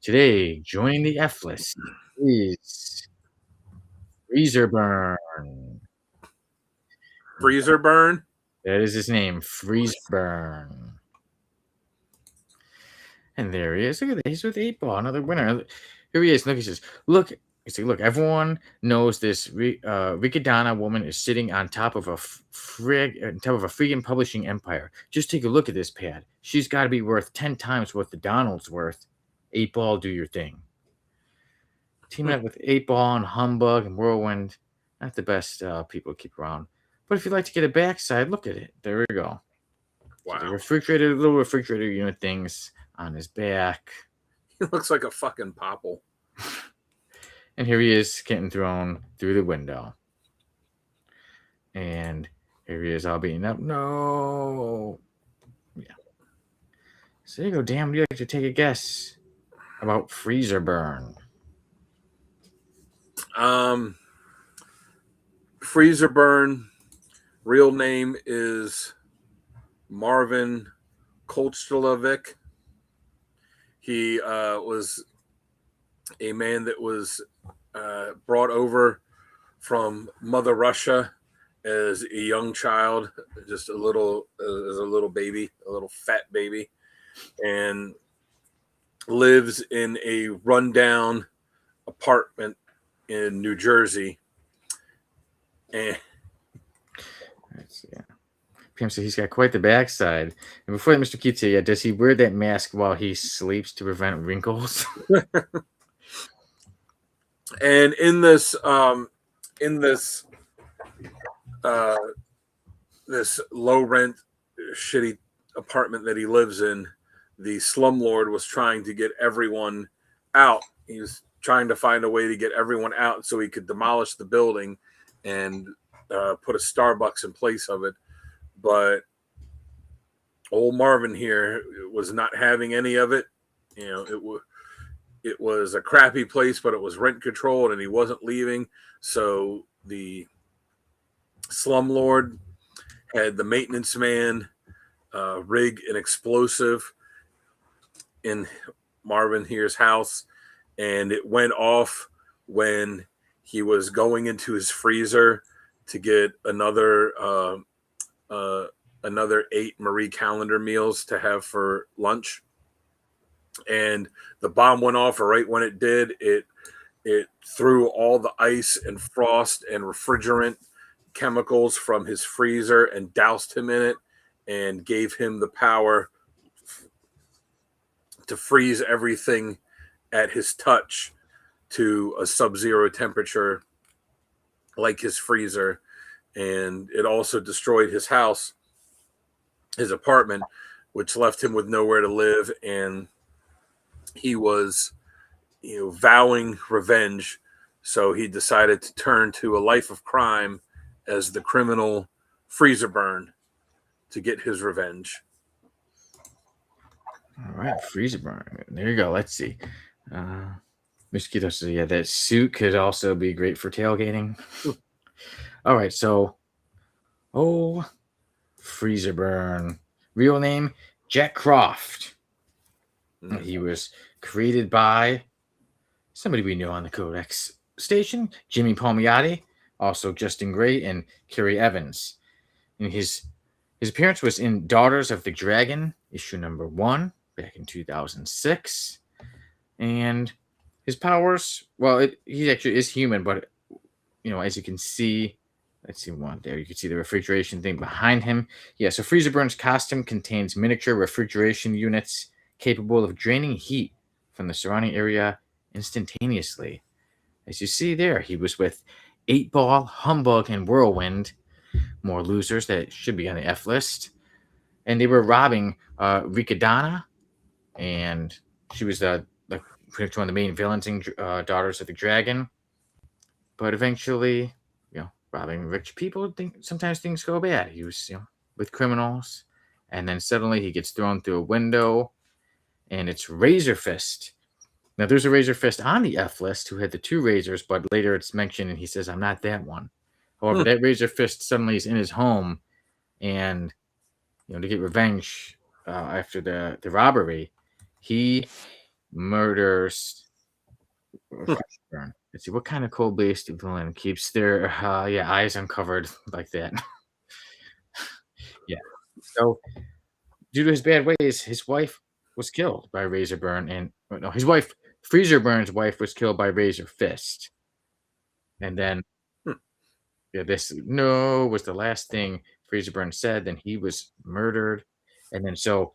Today, joining the F list is Freezer Burn. Freezer Burn? That is his name, Freezer Burn. And there he is. Look at that. He's with 8 Ball, another winner. Here he is. Look, he says, look, everyone knows this Rikadana woman is sitting on top of a freaking publishing empire. Just take a look at this pad. She's got to be worth 10 times what the Donald's worth. 8 Ball, do your thing. Teaming up with 8 Ball and Humbug and Whirlwind. Not the best people to keep around. But if you'd like to get a backside, look at it. There we go. Wow. So the little refrigerator unit things on his back. He looks like a fucking popple. And here he is getting thrown through the window. And here he is all beaten up. No. Yeah. So there you go. Dan, would you like to take a guess about Freezer Burn? Freezer Burn, real name is Marvin Kolchalovic. He was a man that was brought over from Mother Russia as a young child, just as a little baby, a little fat baby. And lives in a rundown apartment in New Jersey. And Let's see. Pam said he's got quite the backside. And before that, Mr. Keith said, yeah, does he wear that mask while he sleeps to prevent wrinkles? and in this uh this low rent shitty apartment that he lives in, the slumlord was trying to get everyone out. He was trying to find a way to get everyone out so he could demolish the building and put a Starbucks in place of it. But old Marvin here was not having any of it. You know, it was a crappy place, but it was rent controlled, and he wasn't leaving. So the slumlord had the maintenance man rig an explosive in Marvin here's house, and it went off when he was going into his freezer to get another 8 Marie Calendar meals to have for lunch. And the bomb went off right when it did. It threw all the ice and frost and refrigerant chemicals from his freezer and doused him in it and gave him the power to freeze everything at his touch to a sub-zero temperature like his freezer. And it also destroyed his house, his apartment, which left him with nowhere to live. And he was, vowing revenge. So he decided to turn to a life of crime as the criminal Freezer Burn to get his revenge. All right, freezer burn. There you go. Let's see. Mr. Keith says, yeah, that suit could also be great for tailgating. All right, so, freezer burn. Real name, Jack Croft. He was created by somebody we know on the Codex station, Jimmy Palmiotti, also Justin Gray and Kerry Evans. And his appearance was in Daughters of the Dragon, issue number 1, back in 2006. And his powers, well, he actually is human, but, as you can see, let's see one there. You can see the refrigeration thing behind him. Yeah, so Freezer Burn's costume contains miniature refrigeration units capable of draining heat from the surrounding area instantaneously. As you see there, he was with 8-Ball, Humbug, and Whirlwind, more losers that should be on the F list. And they were robbing Ricadonna, and she was one of the main villains in Daughters of the Dragon. But eventually, robbing rich people, sometimes things go bad. He was, with criminals, and then suddenly he gets thrown through a window, and it's Razor Fist. Now, there's a Razor Fist on the F list who had the 2 razors, but later it's mentioned, and he says, I'm not that one. However, that Razor Fist suddenly is in his home, and, to get revenge after the robbery, he murders... Let's see, what kind of cold-based villain keeps their eyes uncovered like that? Yeah. So, due to his bad ways, his wife was killed by Razor Burn, and his wife, Freezer Burn's wife, was killed by Razor Fist. And then, this was the last thing Freezer Burn said. Then he was murdered, and then so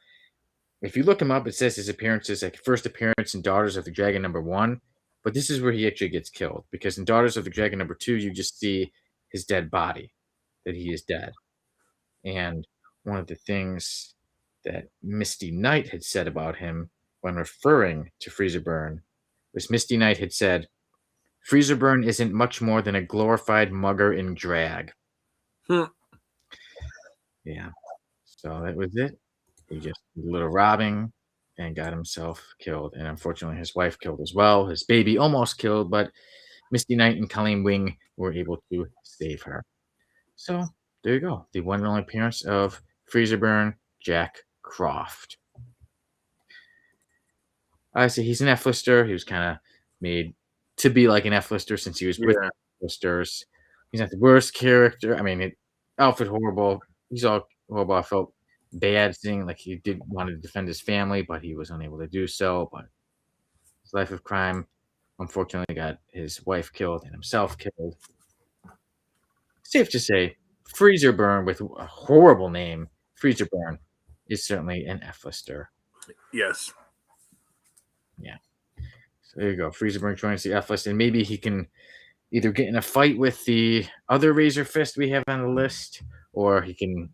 if you look him up, it says his appearances, like first appearance in Daughters of the Dragon number 1, but this is where he actually gets killed, because in Daughters of the Dragon number 2, you just see his dead body, that he is dead. And one of the things that Misty Knight had said about him when referring to Freezer Burn was Misty Knight had said, Freezer Burn isn't much more than a glorified mugger in drag. Yeah. So that was it. He just did a little robbing and got himself killed. And unfortunately, his wife killed as well. His baby almost killed, but Misty Knight and Colleen Wing were able to save her. So there you go. The one and only appearance of Freezer Burn, Jack Croft. I say he's an F-lister. He was kind of made to be like an F-lister since he was with F-listers. He's not the worst character. I mean, outfit horrible. He's all horrible. I felt bad seeing like he did want to defend his family, but he was unable to do so. But his life of crime. Unfortunately, got his wife killed and himself killed. Safe to say, Freezer Burn, with a horrible name, Freezer Burn, is certainly an F-lister. Yes. Yeah. So there you go. Freezer Burn joins the F-list, and maybe he can either get in a fight with the other Razor Fist we have on the list, or he can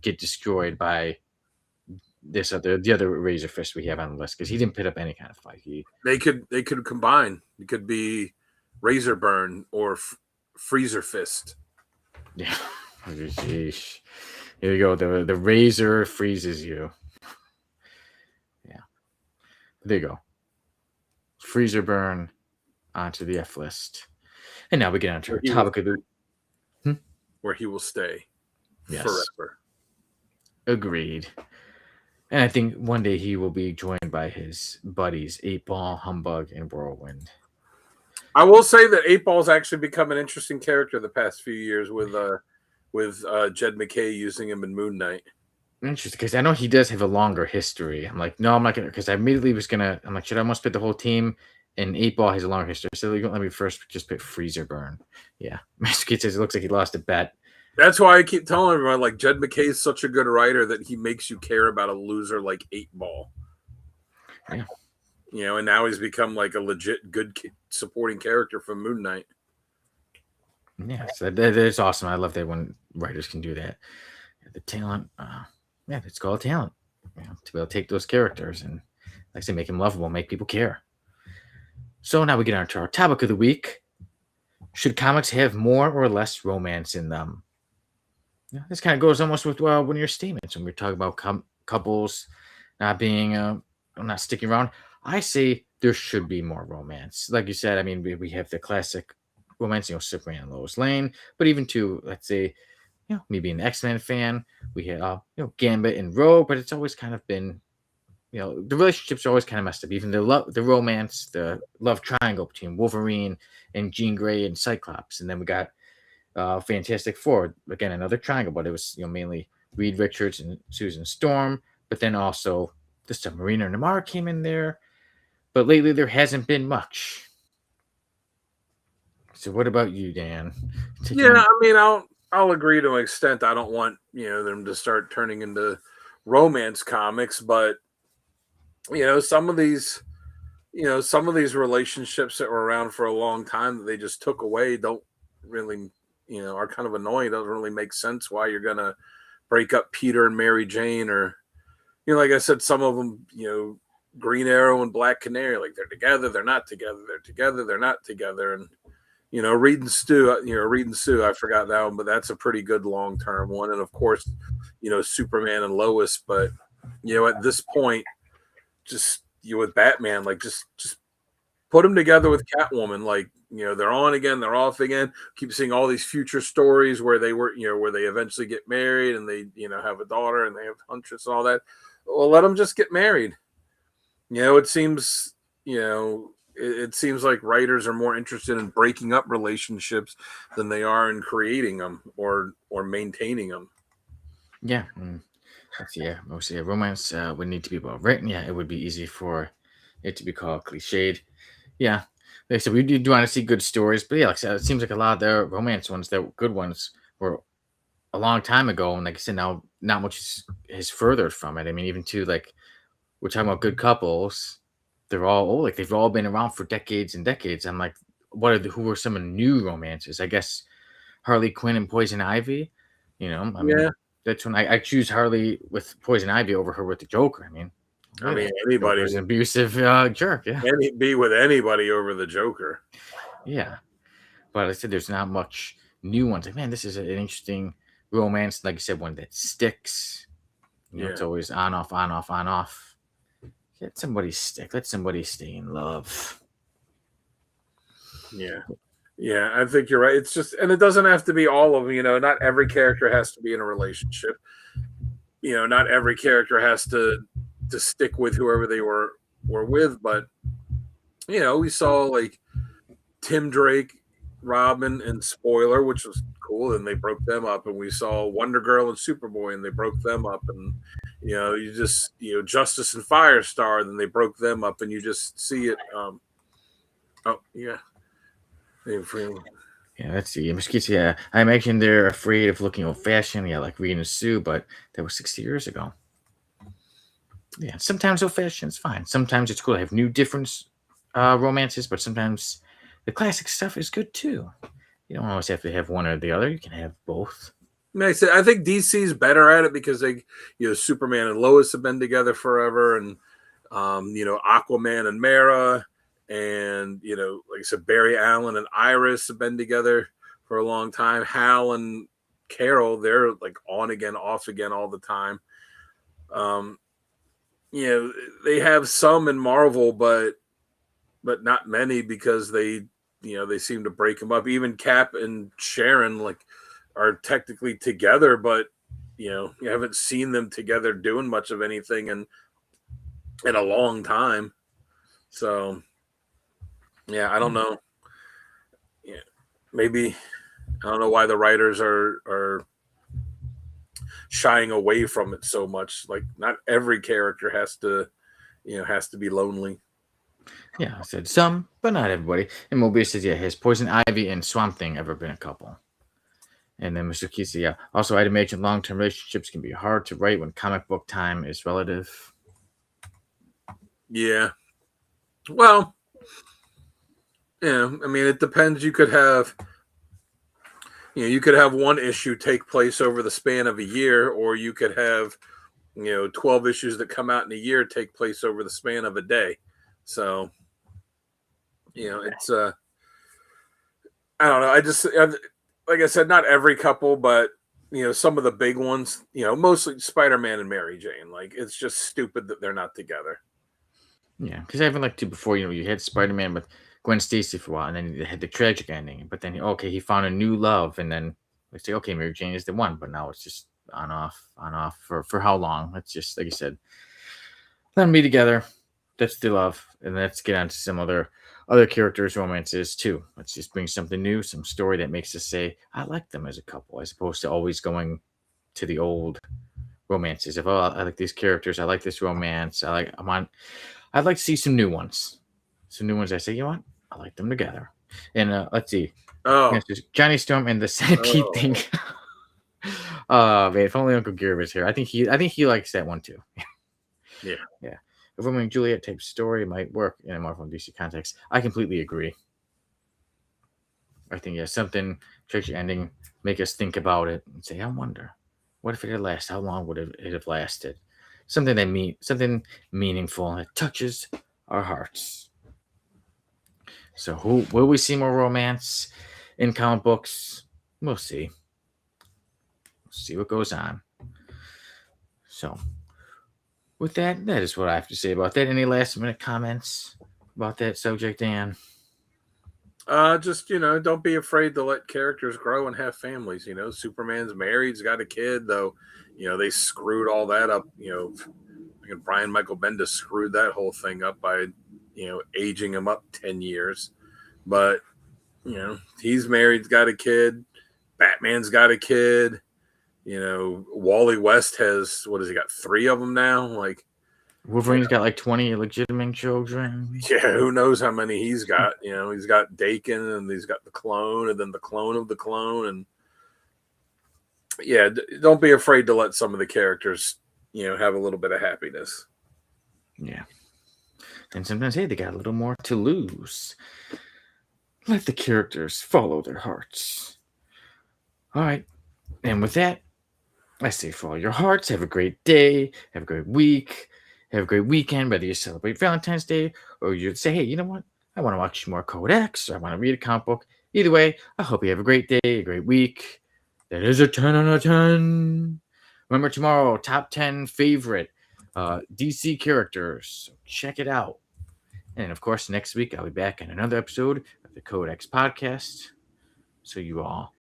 get destroyed by the other Razor Fist we have on the list, because he didn't put up any kind of fight. They could combine. It could be Razor Burn or Freezer Fist. Yeah. Sheesh. Here you go. The razor freezes you. Yeah. There you go. Freezer Burn onto the F list. And now we get onto our topic of the where he will stay forever. Agreed. And I think one day he will be joined by his buddies, 8-Ball, Humbug, and Whirlwind. I will say that 8-Ball's actually become an interesting character the past few years with Jed McKay using him in Moon Knight. Interesting, because I know he does have a longer history. I'm like, no, I'm not gonna, because I immediately was gonna. I'm like, should I almost put the whole team? And 8-Ball has a longer history, so let me first just put Freezer Burn. Yeah, Mr. Kid says it looks like he lost a bet. That's why I keep telling everyone, like, Jed McKay is such a good writer that he makes you care about a loser like 8-Ball. Yeah. You know, and now he's become like a legit good supporting character from Moon Knight. Yeah, so that's awesome. I love that when writers can do that. The talent, yeah, it's called talent. You know, to be able to take those characters and, like I say, make them lovable, make people care. So now we get on to our topic of the week. Should comics have more or less romance in them? Yeah, this kind of goes almost with one of your statements when we're talking about couples not being, not sticking around. I say there should be more romance. Like you said, I mean, we have the classic romance, Superman and Lois Lane, but even to, let's say, me being an X-Men fan, we had, Gambit and Rogue, but it's always kind of been, the relationships are always kind of messed up. Even the romance, the love triangle between Wolverine and Jean Grey and Cyclops, and then we got Fantastic Four, again another triangle, but it was mainly Reed Richards and Susan Storm, but then also the Submariner Namara came in there. But lately there hasn't been much. So what about you, Dan? I mean, I'll agree to an extent. I don't want them to start turning into romance comics, but some of these relationships that were around for a long time that they just took away don't really are kind of annoying. It doesn't really make sense why you're gonna break up Peter and Mary Jane, or like I said, some of them Green Arrow and Black Canary, like they're together, they're not together, they're together, they're not together, and Reed and Stu, I forgot that one, but that's a pretty good long-term one. And of course, Superman and Lois, but at this point, just with Batman, like just put them together with Catwoman, like they're on again, they're off again. Keep seeing all these future stories where they were, where they eventually get married and they have a daughter and they have Huntress and all that. Well, let them just get married. It seems it seems like writers are more interested in breaking up relationships than they are in creating them or maintaining them. Yeah. Mostly romance would need to be well written. Yeah, it would be easy for it to be called cliched. Yeah. Like I said, we do want to see good stories, but yeah, like I said, it seems like a lot of the romance ones, the good ones, were a long time ago. And like I said, now not much is furthered from it. I mean, even to like, we're talking about good couples, they're all old, like they've all been around for decades and decades. I'm like, who are some of the new romances? I guess Harley Quinn and Poison Ivy. I mean, that's when I choose Harley with Poison Ivy over her with the Joker. I mean, anybody was an abusive jerk. Yeah, be with anybody over the Joker. Yeah, but I said there's not much new ones. Like, man, this is an interesting romance. Like you said, one that sticks. It's always on off, on off, on off. Let somebody stick. Let somebody stay in love. Yeah, I think you're right. It's just, and it doesn't have to be all of them. Not every character has to be in a relationship. Not every character has to stick with whoever they were with. But we saw like Tim Drake, Robin, and Spoiler, which was cool, and they broke them up. And we saw Wonder Girl and Superboy, and they broke them up. And You just Justice and Firestar, then they broke them up, and you just see it. Oh yeah, Yeah, let's see. Mosquitoes, yeah. I imagine they're afraid of looking old fashioned. Yeah, like Reed and Sue, but that was 60 years ago. Yeah, sometimes old fashioned is fine. Sometimes it's cool to have new, different romances, but sometimes the classic stuff is good too. You don't always have to have one or the other. You can have both. I think DC's better at it because Superman and Lois have been together forever, and Aquaman and Mara, and like I said, Barry Allen and Iris have been together for a long time. Hal and Carol, they're like on again, off again all the time. Um, they have some in Marvel, but not many because they seem to break them up. Even Cap and Sharon are technically together, but you haven't seen them together doing much of anything in a long time. So yeah, I don't know. Yeah, maybe I don't know why the writers are shying away from it so much. Like not every character has to be lonely. Yeah, I said some, but not everybody. And Mobius says, yeah, has Poison Ivy and Swamp Thing ever been a couple? And then Mr. Key said, yeah. Also, I'd imagine long term relationships can be hard to write when comic book time is relative. Yeah. Well, yeah, I mean it depends. You could have one issue take place over the span of a year, or you could have 12 issues that come out in a year take place over the span of a day. So it's I don't know. Like I said, not every couple, but some of the big ones, mostly Spider-Man and Mary Jane. Like it's just stupid that they're not together. Yeah, because I haven't liked to before. You had Spider Man with Gwen Stacy for a while, and then they had the tragic ending. But then, okay, he found a new love, and then we say, okay, Mary Jane is the one. But now it's just on off for how long? Let's just, like you said, let them be together. That's the love, and let's get on to some other characters' romances too. Let's just bring something new, some story that makes us say, I like them as a couple, as opposed to always going to the old romances. If I like these characters, I like this romance. I'd like to see some new ones. Some new ones I say, you know what? I like them together. And let's see. Oh, Yes, there's Johnny Storm and the Centipede oh, thing. Oh man, if only Uncle Gary was here. I think he likes that one too. yeah. Yeah. A Romeo and Juliet type story might work in a Marvel and DC context. I completely agree. I think something tragic ending make us think about it and say, I wonder, what if it had lasted? How long would it have lasted? Something meaningful that touches our hearts. So, who will we see more romance in comic books? We'll see. We'll see what goes on. So, with that is what I have to say about that. Any last minute comments about that subject, Dan? Just don't be afraid to let characters grow and have families. Superman's married, he's got a kid, though. They screwed all that up. Brian Michael Bendis screwed that whole thing up by aging him up 10 years. But he's married, he's got a kid. Batman's got a kid. Wally West has what has he got? 3 of them now. Like Wolverine's got like 20 legitimate children. yeah, who knows how many he's got? He's got Dakin, and he's got the clone, and then the clone of the clone, and yeah, don't be afraid to let some of the characters, have a little bit of happiness. Yeah. And sometimes, hey, they got a little more to lose. Let the characters follow their hearts. All right. And with that, I say follow your hearts. Have a great day. Have a great week. Have a great weekend, whether you celebrate Valentine's Day or you say, hey, you know what? I want to watch more Codex, or I want to read a comic book. Either way, I hope you have a great day, a great week. That is a 10 out of 10. Remember tomorrow, top 10 favorite DC characters. Check it out. And of course, next week I'll be back in another episode of the Codex podcast. So you all